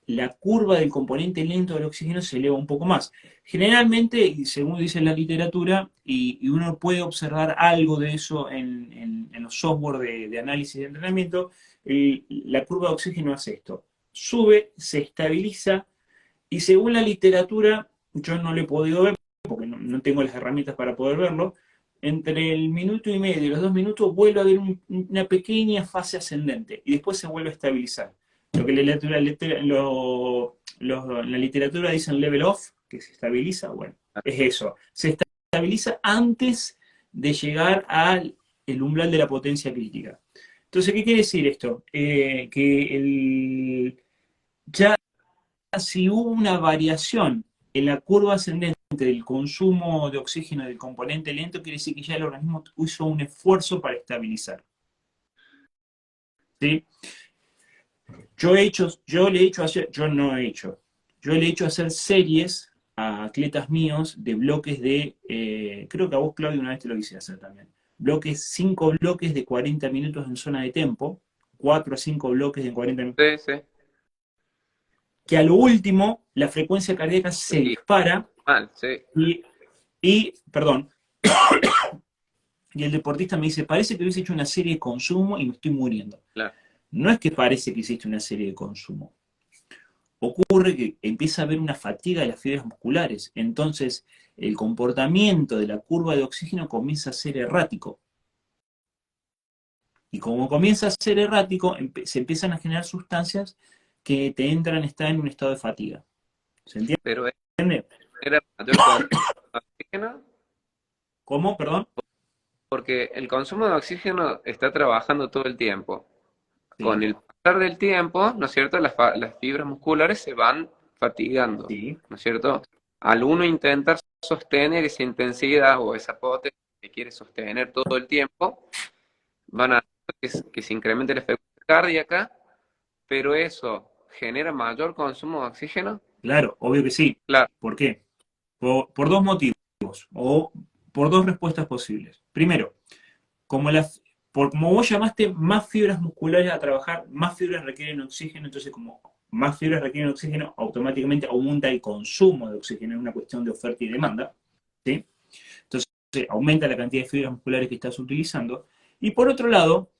la curva del componente lento del oxígeno se eleva un poco más. Generalmente, y según dice la literatura, y uno puede observar algo de eso en los software de análisis de entrenamiento, la curva de oxígeno hace esto. Sube, se estabiliza, y según la literatura, yo no lo he podido ver porque no tengo las herramientas para poder verlo, entre el minuto y medio y los 2 minutos vuelve a haber una pequeña fase ascendente y después se vuelve a estabilizar. Lo que en la literatura dicen level off, que se estabiliza, bueno, es eso. Se estabiliza antes de llegar al umbral de la potencia crítica. Entonces, ¿qué quiere decir esto? Ya si hubo una variación en la curva ascendente del consumo de oxígeno del componente lento, quiere decir que ya el organismo hizo un esfuerzo para estabilizar. ¿Sí? Yo no he hecho, yo le he hecho hacer series a atletas míos de bloques creo que a vos, Claudio, una vez te lo quise hacer también. 5 bloques de 40 minutos en zona de tempo, 4 a 5 bloques de 40 minutos, Sí, sí. que a lo último la frecuencia cardíaca se Y dispara mal, sí, perdón, y el deportista me dice, parece que hubiese hecho una serie de consumo y me estoy muriendo. claro. No es que parece que hiciste una serie de consumo. Ocurre que empieza a haber una fatiga de las fibras musculares. Entonces, el comportamiento de la curva de oxígeno comienza a ser errático. Y como comienza a ser errático, se empiezan a generar sustancias que te entran a estar en un estado de fatiga. ¿Se Pero entiende? era mayor consumo de oxígeno, ¿Cómo? Perdón. porque el consumo de oxígeno está trabajando todo el tiempo. Con Sí, el pasar del tiempo, ¿no es cierto? Las fibras musculares se van fatigando, sí, ¿no es cierto? Al uno intentar sostener esa intensidad o esa potencia que quiere sostener todo el tiempo, van a hacer que se incremente la frecuencia cardíaca, pero eso genera mayor consumo de oxígeno. claro, obvio que sí. Claro, ¿Por qué? Por dos motivos, o por dos respuestas posibles. Primero, como, como vos llamaste más fibras musculares a trabajar, más fibras requieren oxígeno, entonces como más fibras requieren oxígeno, automáticamente aumenta el consumo de oxígeno, es una cuestión de oferta y demanda, ¿sí? Entonces aumenta la cantidad de fibras musculares que estás utilizando. Y por otro lado,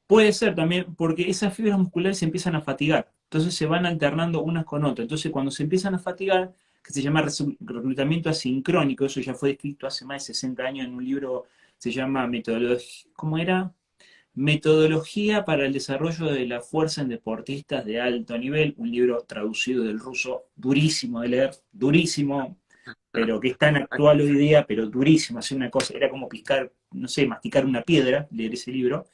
puede ser también porque esas fibras musculares se empiezan a fatigar, entonces se van alternando unas con otras. Entonces cuando se empiezan a fatigar, que se llama reclutamiento asincrónico, eso ya fue descrito hace más de 60 años en un libro, se llama Metodología, ¿cómo era? Metodología para el desarrollo de la fuerza en deportistas de alto nivel, un libro traducido del ruso, durísimo de leer, durísimo, pero que es tan actual hoy día, pero durísimo, así una cosa, era como piscar, no sé, masticar una piedra, leer ese libro.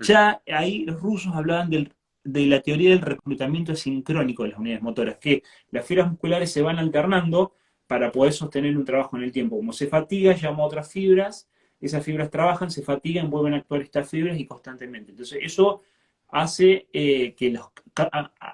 Ya ahí los rusos hablaban de la teoría del reclutamiento sincrónico de las unidades motoras, que las fibras musculares se van alternando para poder sostener un trabajo en el tiempo. Como se fatiga, llama a otras fibras, esas fibras trabajan, se fatigan, vuelven a actuar estas fibras y constantemente. Entonces eso hace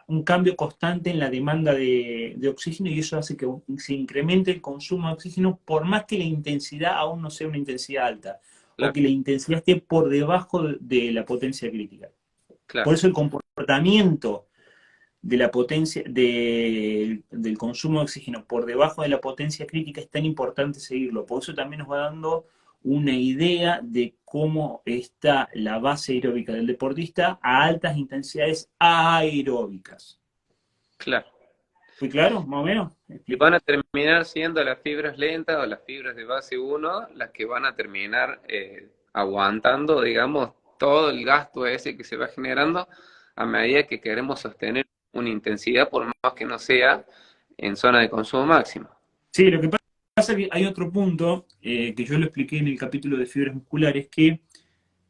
un cambio constante en la demanda de oxígeno y eso hace que se incremente el consumo de oxígeno por más que la intensidad aún no sea una intensidad alta o claro, que la intensidad esté por debajo de la potencia crítica. Por claro. eso el comportamiento de la potencia del consumo de oxígeno por debajo de la potencia crítica es tan importante seguirlo. Por eso también nos va dando una idea de cómo está la base aeróbica del deportista a altas intensidades aeróbicas. Claro. ¿Fui claro, más o menos? Y van a terminar siendo las fibras lentas o las fibras de base 1 las que van a terminar aguantando, digamos, todo el gasto ese que se va generando a medida que queremos sostener una intensidad, por más que no sea en zona de consumo máximo. Sí, lo que pasa es que hay otro punto que yo lo expliqué en el capítulo de fibras musculares, que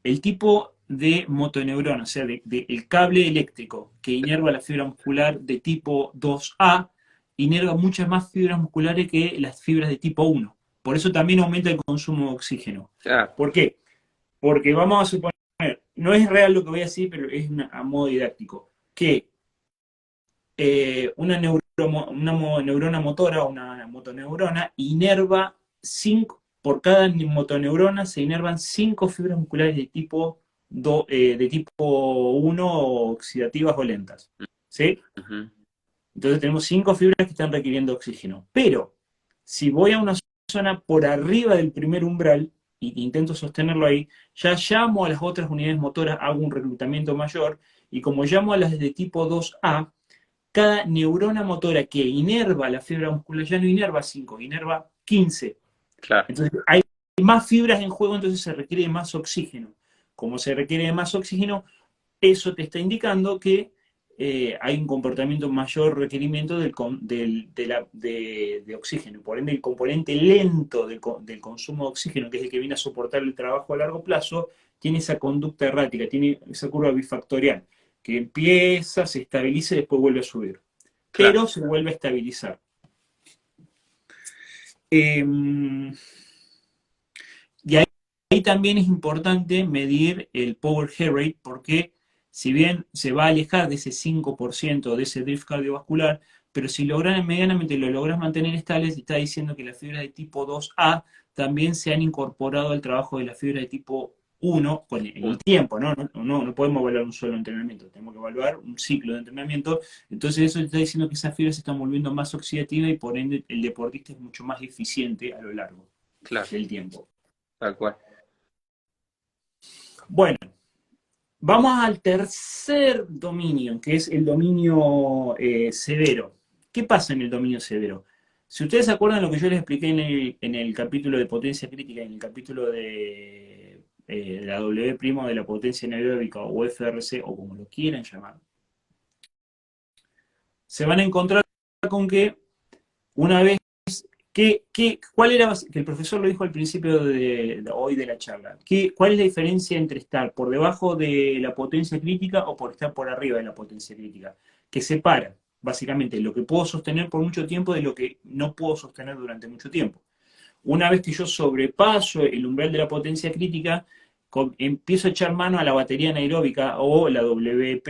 el tipo de motoneurona, o sea, el cable eléctrico que inerva la fibra muscular de tipo 2A, inerva muchas más fibras musculares que las fibras de tipo 1. Por eso también aumenta el consumo de oxígeno. Claro, ¿Por qué? Porque vamos a suponer, no es real lo que voy a decir, pero es a modo didáctico, que una neurona motora, una motoneurona, inerva 5, por cada motoneurona se inervan 5 fibras musculares de tipo 1 oxidativas o lentas. ¿Sí? ujú, Entonces tenemos 5 fibras que están requiriendo oxígeno. Pero si voy a una zona por arriba del primer umbral y intento sostenerlo ahí, ya llamo a las otras unidades motoras, hago un reclutamiento mayor, y como llamo a las de tipo 2A, cada neurona motora que inerva la fibra muscular ya no inerva 5, inerva 15. claro, Entonces hay más fibras en juego, entonces se requiere más oxígeno. Como se requiere más oxígeno, eso te está indicando que hay un comportamiento mayor requerimiento de oxígeno. Por ende, el componente lento del consumo de oxígeno, que es el que viene a soportar el trabajo a largo plazo, tiene esa conducta errática, tiene esa curva bifactorial, que empieza, se estabiliza y después vuelve a subir. claro. Pero se vuelve a estabilizar. Eh, y ahí también es importante medir el power heart rate, porque si bien se va a alejar de ese 5% de ese drift cardiovascular, pero si logran medianamente lo logras mantener estable, te está diciendo que las fibras de tipo 2A también se han incorporado al trabajo de las fibras de tipo 1 con el tiempo, ¿no? No podemos evaluar un solo entrenamiento, tenemos que evaluar un ciclo de entrenamiento. Entonces eso te está diciendo que esas fibras se están volviendo más oxidativas y por ende el deportista es mucho más eficiente a lo largo Claro, del tiempo. tal cual. Bueno, vamos al tercer dominio, que es el dominio severo. ¿Qué pasa en el dominio severo? Si ustedes se acuerdan lo que yo les expliqué en el capítulo de potencia crítica, en el capítulo de la W' de la potencia anaeróbica o FRC, o como lo quieran llamar, se van a encontrar con que una vez ¿cuál era, que el profesor lo dijo al principio de hoy de la charla? ¿Cuál es la diferencia entre estar por debajo de la potencia crítica o por estar por arriba de la potencia crítica? Que separa, básicamente, lo que puedo sostener por mucho tiempo de lo que no puedo sostener durante mucho tiempo. Una vez que yo sobrepaso el umbral de la potencia crítica, empiezo a echar mano a la batería anaeróbica o la W'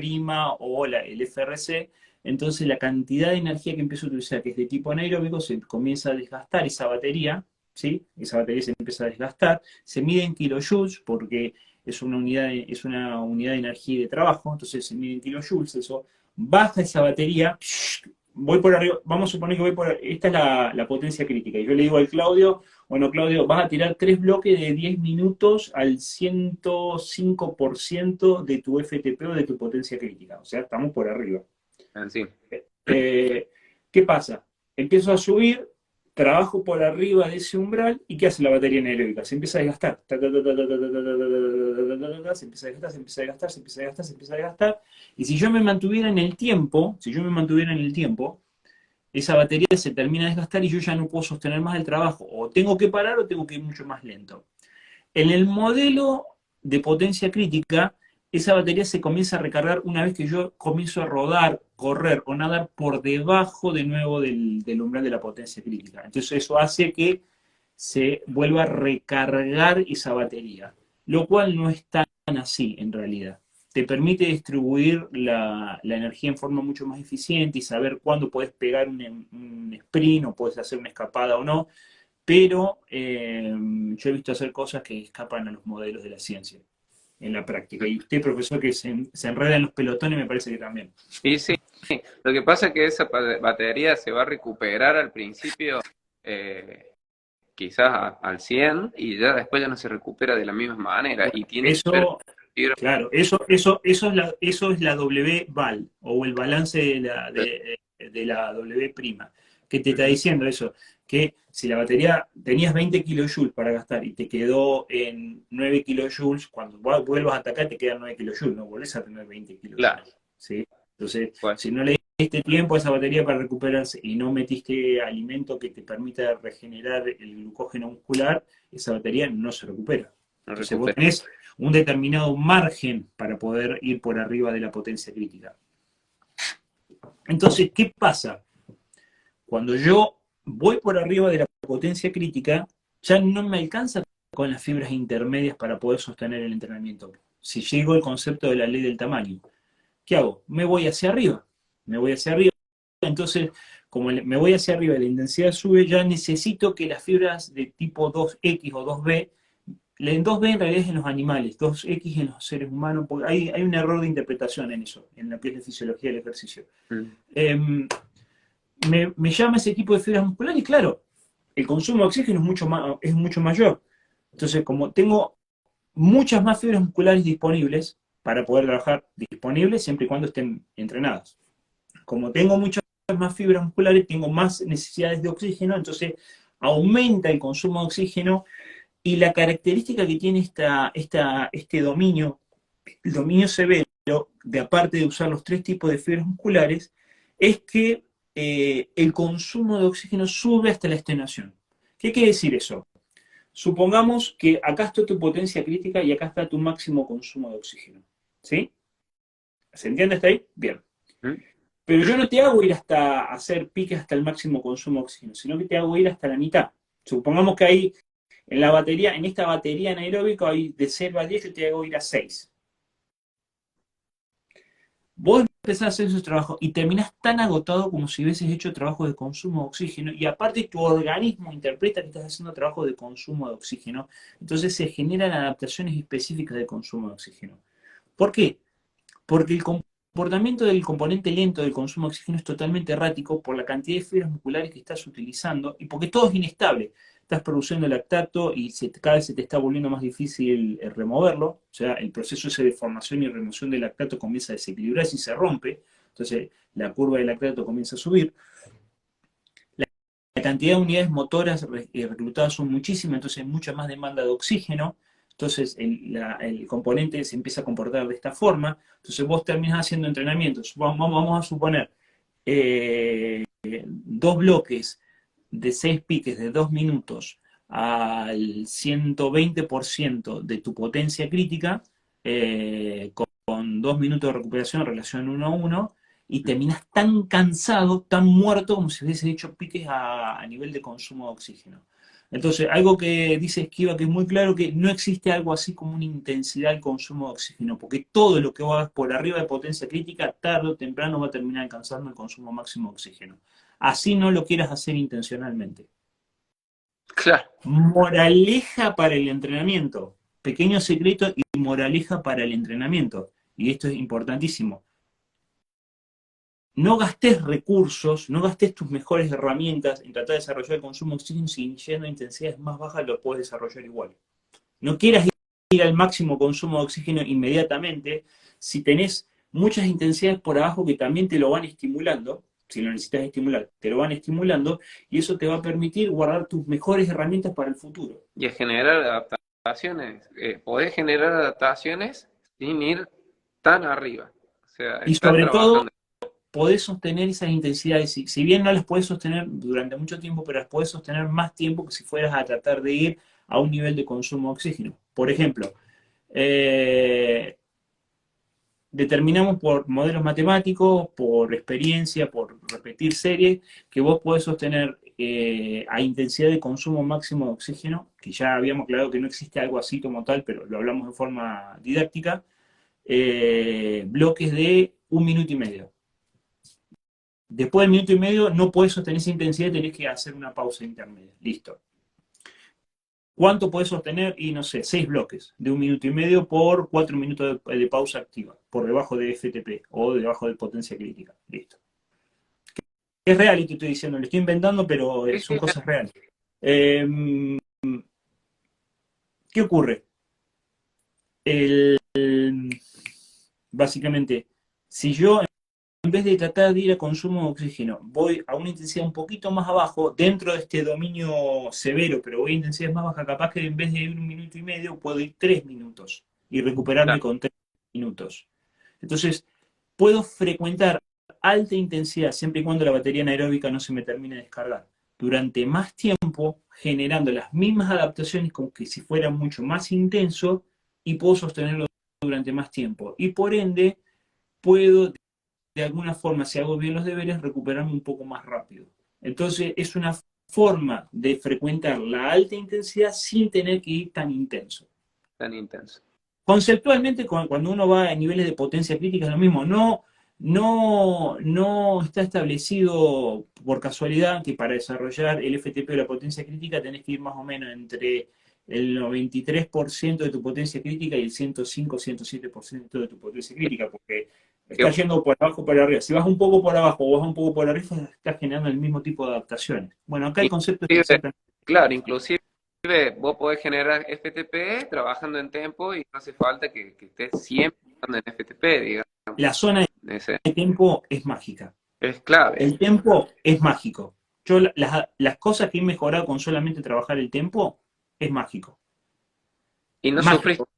o el FRC, entonces la cantidad de energía que empiezo a utilizar, que es de tipo anaeróbico, se comienza a desgastar esa batería, ¿sí? Esa batería se empieza a desgastar, se mide en kilojoules porque es una unidad de energía y de trabajo, entonces se mide en kilojoules, eso baja esa batería, voy por arriba, vamos a suponer que esta es la potencia crítica, y yo le digo al Claudio, bueno, Claudio, vas a tirar 3 bloques de 10 minutos al 105% de tu FTP o de tu potencia crítica, o sea, estamos por arriba. Sí, ¿Qué pasa? Empiezo a subir, trabajo por arriba de ese umbral, ¿y qué hace la batería anaeróbica? Se empieza a desgastar. Se empieza a desgastar, se empieza a desgastar, se empieza a desgastar, se empieza a desgastar. Y si yo me mantuviera en el tiempo, esa batería se termina de desgastar y yo ya no puedo sostener más el trabajo. O tengo que parar o tengo que ir mucho más lento. En el modelo de potencia crítica, esa batería se comienza a recargar una vez que yo comienzo a rodar, correr o nadar por debajo de nuevo del umbral de la potencia crítica. Entonces eso hace que se vuelva a recargar esa batería, lo cual no es tan así en realidad. Te permite distribuir la energía en forma mucho más eficiente y saber cuándo puedes pegar un sprint o puedes hacer una escapada o no, pero yo he visto hacer cosas que escapan a los modelos de la ciencia en la práctica. Y usted, profesor, que se enreda en los pelotones, me parece que también. y sí, lo que pasa es que esa batería se va a recuperar al principio quizás al 100 y ya después ya no se recupera de la misma manera Bueno, y tiene que ver eso, claro, eso es la W-Val o el balance de la W'. ¿Qué te está diciendo eso? Que si la batería tenías 20 kilojoules para gastar y te quedó en 9 kilojoules, cuando vuelvas a atacar te quedan 9 kilojoules, no volvés a tener 20 Claro, kilojoules. ¿Sí? Entonces, pues, si no le diste tiempo a esa batería para recuperarse y no metiste alimento que te permita regenerar el glucógeno muscular, esa batería no se recupera. no Entonces vos recupero. tenés un determinado margen para poder ir por arriba de la potencia crítica. Entonces, ¿qué pasa? Cuando yo voy por arriba de la potencia crítica, ya no me alcanza con las fibras intermedias para poder sostener el entrenamiento. Si llego al concepto de la ley del tamaño, ¿qué hago? Me voy hacia arriba. Me voy hacia arriba. Entonces, como me voy hacia arriba y la intensidad sube, ya necesito que las fibras de tipo 2X o 2B, en 2B en realidad es en los animales, 2X en los seres humanos, porque hay un error de interpretación en eso, en lo que es la fisiología del ejercicio. Mm. Me llama ese tipo de fibras musculares y claro, el consumo de oxígeno es mucho mayor. Entonces, como tengo muchas más fibras musculares disponibles para poder trabajar disponibles siempre y cuando estén entrenadas. Como tengo muchas más fibras musculares, tengo más necesidades de oxígeno, entonces aumenta el consumo de oxígeno y la característica que tiene este dominio, el dominio severo, de aparte de usar los tres tipos de fibras musculares, es que el consumo de oxígeno sube hasta la extenuación. ¿Qué quiere decir eso? Supongamos que acá está tu potencia crítica y acá está tu máximo consumo de oxígeno. ¿Sí? ¿Se entiende hasta ahí? Bien. Mm. Pero yo no te hago ir hasta hacer pique hasta el máximo consumo de oxígeno, sino que te hago ir hasta la mitad. Supongamos que hay en la batería, en esta batería anaeróbica, hay de 0 a 10, yo te hago ir a 6. Vos empezás a hacer esos trabajos y terminás tan agotado como si hubieses hecho trabajo de consumo de oxígeno y aparte tu organismo interpreta que estás haciendo trabajo de consumo de oxígeno, entonces se generan adaptaciones específicas de consumo de oxígeno. ¿Por qué? Porque el comportamiento del componente lento del consumo de oxígeno es totalmente errático por la cantidad de fibras musculares que estás utilizando y porque todo es inestable. Estás produciendo lactato y cada vez se te está volviendo más difícil removerlo. O sea, el proceso ese de formación y remoción del lactato comienza a desequilibrarse y se rompe. Entonces, la curva del lactato comienza a subir. La cantidad de unidades motoras reclutadas son muchísimas, entonces hay mucha más demanda de oxígeno. Entonces el componente se empieza a comportar de esta forma. Entonces vos terminás haciendo entrenamientos. Vamos a suponer dos bloques de 6 piques de 2 minutos al 120% de tu potencia crítica, con 2 minutos de recuperación en relación 1 a 1, y terminas tan cansado, tan muerto, como si hubiese hecho piques a nivel de consumo de oxígeno. Entonces, algo que dice Esquiva que es muy claro, que no existe algo así como una intensidad del consumo de oxígeno, porque todo lo que va por arriba de potencia crítica, tarde o temprano va a terminar alcanzando el consumo máximo de oxígeno. Así no lo quieras hacer intencionalmente. Claro, Moraleja para el entrenamiento. Pequeño secreto y moraleja para el entrenamiento. Y esto es importantísimo. No gastes recursos, no gastes tus mejores herramientas en tratar de desarrollar el consumo de oxígeno si yendo a intensidades más bajas lo puedes desarrollar igual. No quieras ir al máximo consumo de oxígeno inmediatamente si tenés muchas intensidades por abajo que también te lo van estimulando, si lo necesitas estimular, te lo van estimulando y eso te va a permitir guardar tus mejores herramientas para el futuro. y a generar adaptaciones. Podés generar adaptaciones sin ir tan arriba. O sea, Y estar sobre todo, trabajando. podés sostener esas intensidades, si bien no las podés sostener durante mucho tiempo, pero las podés sostener más tiempo que si fueras a tratar de ir a un nivel de consumo de oxígeno. Por ejemplo, eh, determinamos por modelos matemáticos, por experiencia, por repetir series, que vos podés sostener a intensidad de consumo máximo de oxígeno, que ya habíamos aclarado que no existe algo así como tal, pero lo hablamos de forma didáctica, bloques de 1 minuto y medio. Después del minuto y medio no podés sostener esa intensidad, tenés que hacer una pausa intermedia. Listo. ¿Cuánto podés sostener? Y no sé, 6 bloques de 1 minuto y medio por 4 minutos de pausa activa, por debajo de FTP o debajo de potencia crítica. Listo. Es real y te estoy diciendo, lo estoy inventando, pero Sí, son sí, cosas reales. Eh, ¿Qué ocurre? Básicamente, si yo vez de tratar de ir a consumo de oxígeno, voy a una intensidad un poquito más abajo, dentro de este dominio severo, pero voy a intensidades más bajas, capaz que en vez de ir 1 minuto y medio, puedo ir 3 minutos y recuperarme Claro, con 3 minutos. Entonces, puedo frecuentar alta intensidad siempre y cuando la batería anaeróbica no se me termine de descargar durante más tiempo, generando las mismas adaptaciones como que si fuera mucho más intenso y puedo sostenerlo durante más tiempo. Y por ende, puedo de alguna forma, si hago bien los deberes, recuperarme un poco más rápido. Entonces, es una forma de frecuentar la alta intensidad sin tener que ir tan intenso. tan intenso. Conceptualmente, cuando uno va a niveles de potencia crítica es lo mismo. No está establecido por casualidad que para desarrollar el FTP o la potencia crítica tenés que ir más o menos entre el 93% de tu potencia crítica y el 105-107% de tu potencia crítica, porque Que- estás yendo por abajo o por arriba. Si vas un poco por abajo o vas un poco por arriba, estás generando el mismo tipo de adaptaciones. Bueno, acá el concepto es Inclusive, exactamente claro, inclusive vos podés generar FTP trabajando en tempo y no hace falta que estés siempre trabajando en FTP, digamos. la zona Ese de tiempo es mágica. es clave. El tempo es mágico. Yo las cosas que he mejorado con solamente trabajar el tempo es mágico. Y no sufrís. Mágico.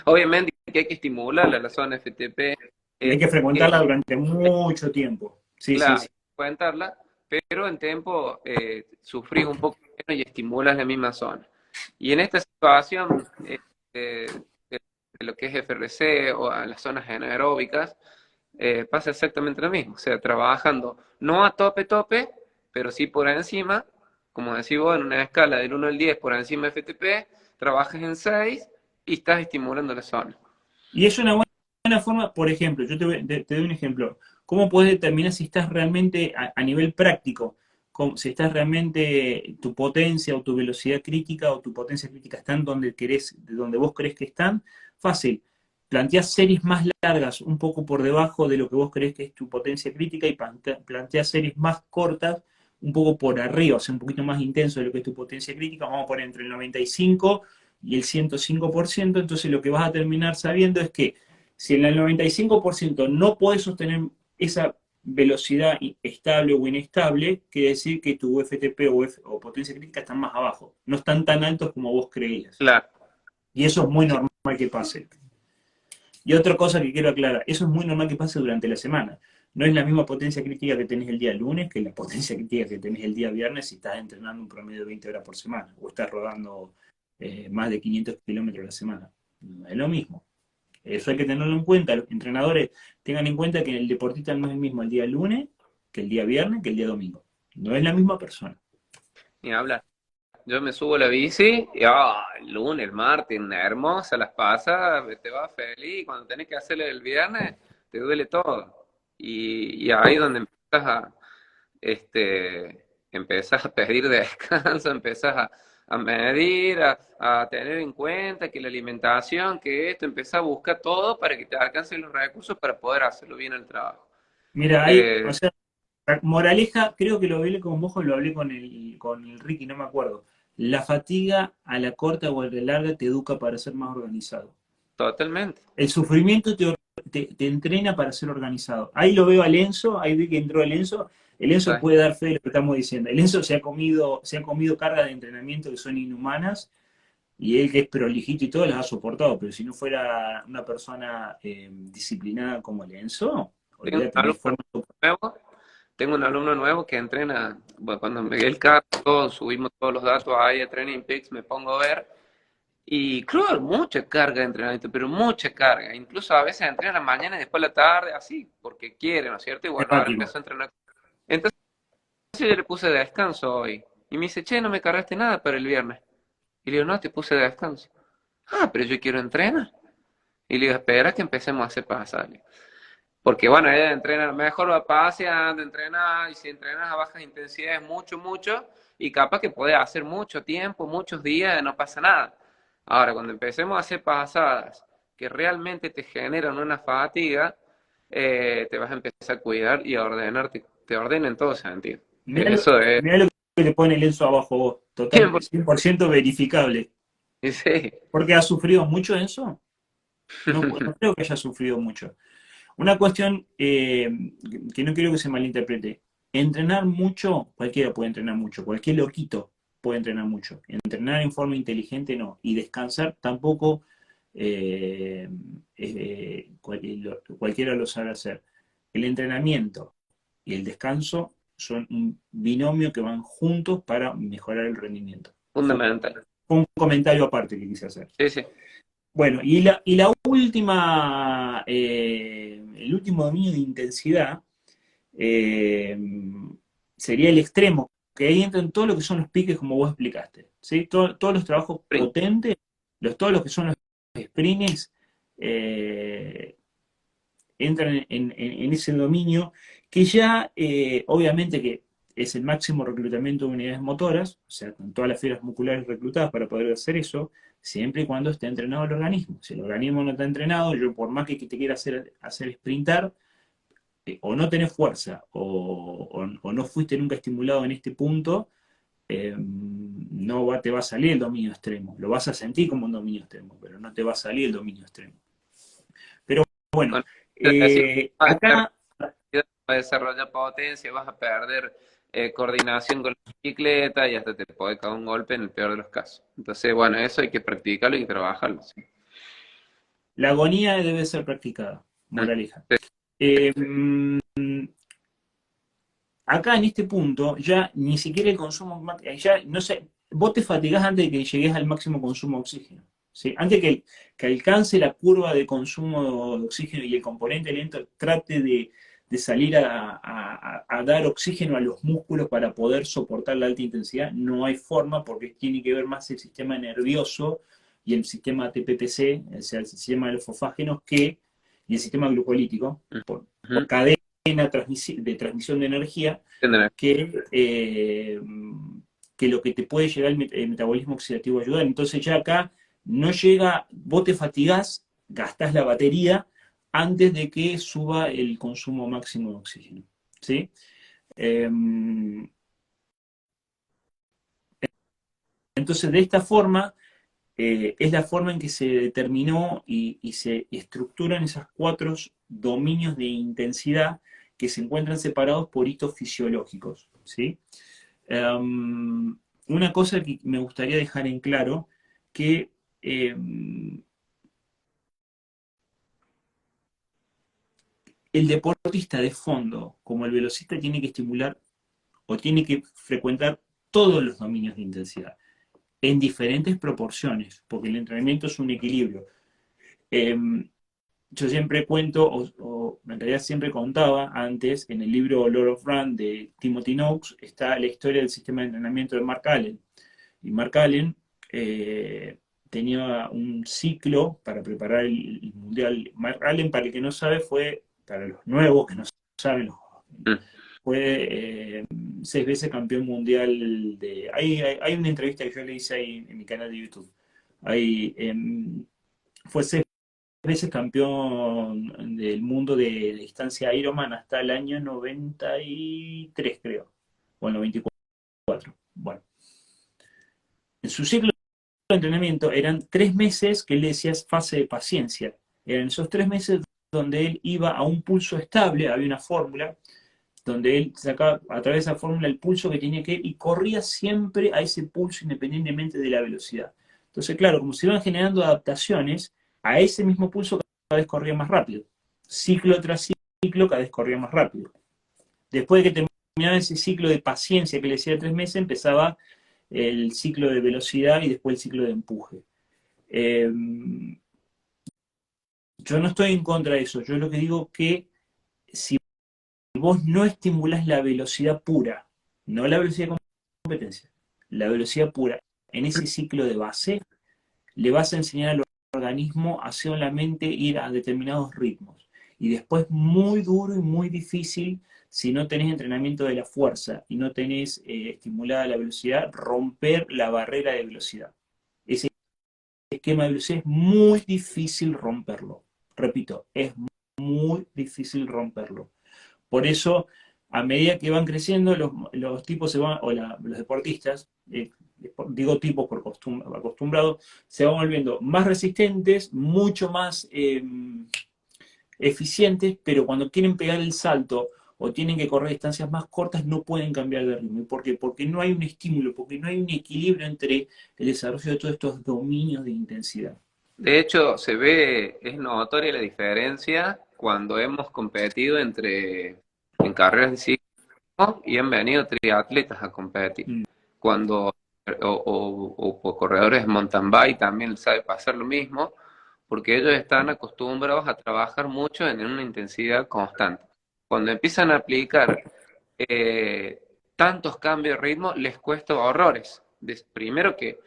Obviamente que hay que estimular la zona FTP, Y hay que frecuentarla eh, durante mucho tiempo. Sí, sí, claro, sí. cuentarla, pero en tempo sufrís un poco menos y estimulas la misma zona. Y en esta situación de lo que es FRC o a las zonas anaeróbicas, pasa exactamente lo mismo. O sea, trabajando no a tope tope, pero sí por encima, como decís vos, en una escala del 1 al 10 por encima de FTP, trabajas en 6 y estás estimulando la zona. Y es una buena forma, por ejemplo, yo te doy un ejemplo. ¿Cómo puedes determinar si estás realmente a nivel práctico, si estás realmente tu potencia o tu velocidad crítica o tu potencia crítica están donde vos crees que están? Fácil. Planteás series más largas, un poco por debajo de lo que vos crees que es tu potencia crítica, y planteás series más cortas, un poco por arriba, o sea, un poquito más intenso de lo que es tu potencia crítica. Vamos a poner entre el 95 y el 105%. Entonces lo que vas a terminar sabiendo es que si en el 95% no podés sostener esa velocidad estable o inestable, quiere decir que tu FTP o potencia crítica están más abajo, no están tan altos como vos creías. Claro, Y eso es muy sí, normal que pase. Y otra cosa que quiero aclarar, eso es muy normal que pase durante la semana. No es la misma potencia crítica que tenés el día lunes que la potencia crítica que tenés el día viernes si estás entrenando un promedio de 20 horas por semana o estás rodando más de 500 kilómetros a la semana. No es lo mismo. Eso hay que tenerlo en cuenta. Los entrenadores tengan en cuenta que el deportista no es el mismo el día lunes que el día viernes que el día domingo. No es la misma persona. ni hablar. Yo me subo a la bici y el lunes, el martes, una hermosa las pasas, te vas feliz. Y cuando tenés que hacerle el viernes, te duele todo. Y ahí donde empiezas a pedir descanso, empiezas a medir, a tener en cuenta que la alimentación, que esto, empezás a buscar todo para que te alcancen los recursos para poder hacerlo bien el trabajo. Mira, o Eh, sea, moraleja, creo que lo hablé con vos o lo hablé con el Ricky, no me acuerdo. La fatiga a la corta o a la larga te educa para ser más organizado. Totalmente. El sufrimiento te entrena para ser organizado. Ahí lo veo a Lenzo, ahí vi que entró el Lenzo. El Sí. Lenzo puede dar fe de lo que estamos diciendo. El Lenzo se ha comido cargas de entrenamiento que son inhumanas, y él, que es prolijito y todo, las ha soportado. Pero si no fuera una persona disciplinada como el Lenzo, Tengo un olvídate, no hay alumno forma. nuevo, tengo un alumno nuevo que entrena, bueno, cuando me ve el cargo, subimos todos los datos ahí a Training Peaks, me pongo a ver, y claro, mucha carga de entrenamiento, pero mucha carga, incluso a veces entrena en la mañana y después a la tarde, así, porque quiere, ¿no es cierto? Y bueno, ahora Errático. empezó a entrenar. Entonces yo le puse de descanso hoy, y me dice, che, no me cargaste nada para el viernes. Y le digo, no, te puse de descanso. Ah, pero yo quiero entrenar. Y le digo, espera que empecemos a hacer pasajes. Porque bueno, ella entrena, mejor va paseando, entrena, y si entrenas a bajas intensidades mucho, mucho, y capaz que puedes hacer mucho tiempo, muchos días, no pasa nada. Ahora, cuando empecemos a hacer pasadas que realmente te generan una fatiga, te vas a empezar a cuidar y a ordenarte, te ordena en todo sentido. Mirá lo, Eso es mirá lo que le pone el Enzo abajo vos. Total, 100%. 100% verificable. Sí, ¿Porque ha sufrido mucho Enzo? No, no creo que haya sufrido mucho. Una cuestión que no quiero que se malinterprete. Entrenar mucho, cualquiera puede entrenar mucho, cualquier loquito puede entrenar mucho. Entrenar en forma inteligente no. Y descansar tampoco cualquiera lo sabe hacer. El entrenamiento y el descanso son un binomio que van juntos para mejorar el rendimiento. Fundamental. Fue un comentario aparte que quise hacer. Sí, sí. Bueno, y la última, el último dominio de intensidad eh, sería el extremo, que ahí entran todo lo que son los piques, como vos explicaste. ¿Sí? Todos los trabajos Sprint. potentes, todos los que son los sprints, eh, entran en ese dominio, que ya, obviamente que es el máximo reclutamiento de unidades motoras, o sea, con todas las fibras musculares reclutadas para poder hacer eso, siempre y cuando esté entrenado el organismo. Si el organismo no está entrenado, yo por más que te quiera hacer sprintar, o no tenés fuerza, o no fuiste nunca estimulado en este punto, te va a salir el dominio extremo. Lo vas a sentir como un dominio extremo, pero no te va a salir el dominio extremo. Pero bueno, Con así acá vas a desarrollar potencia, vas a perder coordinación con la bicicleta y hasta te puede caer un golpe en el peor de los casos. Entonces, bueno, eso hay que practicarlo y trabajarlo. ¿Sí? la agonía debe ser practicada, Mm. moraleja. Sí, Eh, Acá en este punto ya ni siquiera el consumo, ya no sé, vos te fatigás antes de que llegues al máximo consumo de oxígeno. ¿Sí? Antes que alcance la curva de consumo de oxígeno y el componente lento trate de salir a dar oxígeno a los músculos para poder soportar la alta intensidad, no hay forma porque tiene que ver más el sistema nervioso y el sistema TPPC, o sea, el sistema de los fosfágenos, y el sistema glucolítico, por ujú. cadena de transmisión de energía, Tendrá. que, que lo que te puede llegar el metabolismo oxidativo a ayudar. Entonces ya acá no llega, vos te fatigás, gastás la batería antes de que suba el consumo máximo de oxígeno. ¿Sí? Eh, entonces de esta forma es la forma en que se determinó y se estructuran esos cuatro dominios de intensidad que se encuentran separados por hitos fisiológicos. ¿Sí? Una cosa que me gustaría dejar en claro, que el deportista de fondo, como el velocista, tiene que estimular o tiene que frecuentar todos los dominios de intensidad, en diferentes proporciones, porque el entrenamiento es un equilibrio. Eh, yo siempre cuento, o en realidad siempre contaba antes, en el libro Lord of Run de Timothy Knox, está la historia del sistema de entrenamiento de Mark Allen. Y Mark Allen tenía un ciclo para preparar el Mundial. Mark Allen, para el que no sabe, fue, para los nuevos que no saben, Mm. fue 6 veces campeón mundial de... Hay una entrevista que yo le hice ahí en mi canal de YouTube. Ahí, fue 6 veces campeón del mundo de distancia Ironman hasta el año 93, creo, o el 94. Bueno, en su ciclo de entrenamiento eran 3 meses que él le decía fase de paciencia. Eran esos 3 meses donde él iba a un pulso estable, había una fórmula, donde él sacaba a través de esa fórmula el pulso que tenía que ir y corría siempre a ese pulso independientemente de la velocidad. Entonces, claro, como se iban generando adaptaciones, a ese mismo pulso cada vez corría más rápido. Ciclo tras ciclo cada vez corría más rápido. Después de que terminaba ese ciclo de paciencia que le decía de 3 meses, empezaba el ciclo de velocidad y después el ciclo de empuje. Eh, yo no estoy en contra de eso, yo lo que digo que si vos no estimulás la velocidad pura, no la velocidad de competencia, la velocidad pura en ese ciclo de base, le vas a enseñar al organismo a solamente ir a determinados ritmos. Y después muy duro y muy difícil, si no tenés entrenamiento de la fuerza y no tenés estimulada la velocidad, romper la barrera de velocidad. Ese esquema de velocidad es muy difícil romperlo. Repito, es muy difícil romperlo. Por eso, a medida que van creciendo, los tipos se van, los deportistas, digo tipos por acostumbrados, se van volviendo más resistentes, mucho más eficientes, pero cuando quieren pegar el salto o tienen que correr distancias más cortas, no pueden cambiar de ritmo. ¿Y por qué? Porque no hay un estímulo, porque no hay un equilibrio entre el desarrollo de todos estos dominios de intensidad. De hecho, es notoria la diferencia cuando hemos competido en carreras de ciclismo y han venido triatletas a competir. Mm. Cuando, o corredores de mountain bike también sabe pasar lo mismo, porque ellos están acostumbrados a trabajar mucho en una intensidad constante. Cuando empiezan a aplicar eh, tantos cambios de ritmo, les cuesta horrores. Primero que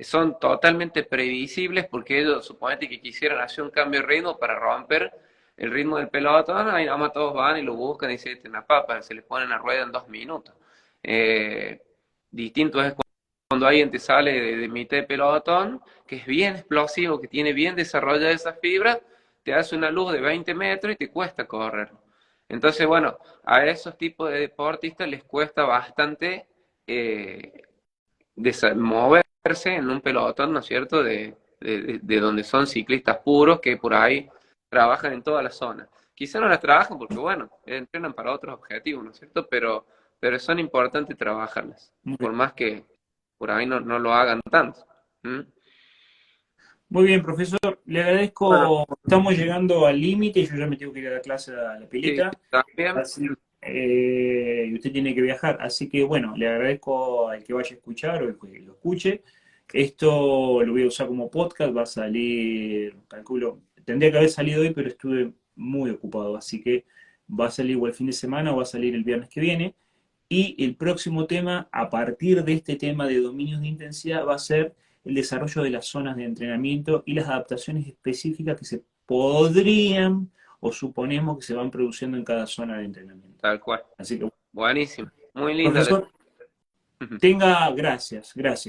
son totalmente previsibles porque ellos suponete que quisieran hacer un cambio de ritmo para romper el ritmo del pelotón, ahí nada más todos van y lo buscan y se una papa, se les ponen a rueda en 2 minutos. Eh, Distinto es cuando alguien te sale de mitad de pelotón, que es bien explosivo, que tiene bien desarrollada esa fibra, te hace una luz de 20 metros y te cuesta correr. Entonces, bueno, a esos tipos de deportistas les cuesta bastante moverse en un pelotón, ¿no es cierto?, de donde son ciclistas puros que por ahí trabajan en toda la zona. Quizá no las trabajan porque, bueno, entrenan para otros objetivos, ¿no es cierto?, pero son importantes trabajarlas, Muy por bien. más que por ahí no lo hagan tanto. ¿Mm? Muy bien, profesor, le Bueno, agradezco. Estamos llegando al límite, yo ya me tengo que ir a la clase a la sí, pileta. también. Así, y usted tiene que viajar, así que bueno, le agradezco al que vaya a escuchar o el que lo escuche. Esto lo voy a usar como podcast, va a salir, calculo, tendría que haber salido hoy, pero estuve muy ocupado, así que va a salir igual el fin de semana o va a salir el viernes que viene. Y el próximo tema, a partir de este tema de dominios de intensidad, va a ser el desarrollo de las zonas de entrenamiento y las adaptaciones específicas que se podrían o suponemos que se van produciendo en cada zona de entrenamiento. Tal cual. Así que, Buenísimo. Muy linda la... profesor,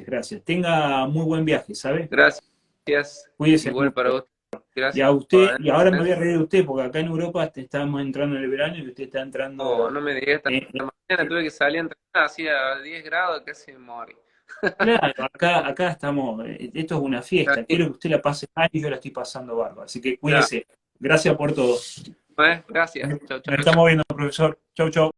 gracias. Tenga muy buen viaje, ¿sabe? Gracias. Cuídese Igual mucho. para usted. Y Gracias a por usted, haber... y ahora me voy a reír de usted, porque acá en Europa estamos entrando en el verano y usted está Oh, entrando. no me digas, esta eh, mañana tuve que salir a entrenar, hacía 10 grados, casi me morí. Claro, acá estamos, esto es una fiesta. Quiero que usted la pase mal y yo la estoy pasando bárbaro. Así que Ya, cuídese. Gracias por todo. gracias. Chau, Nos chau. estamos viendo, profesor. Chau, chau.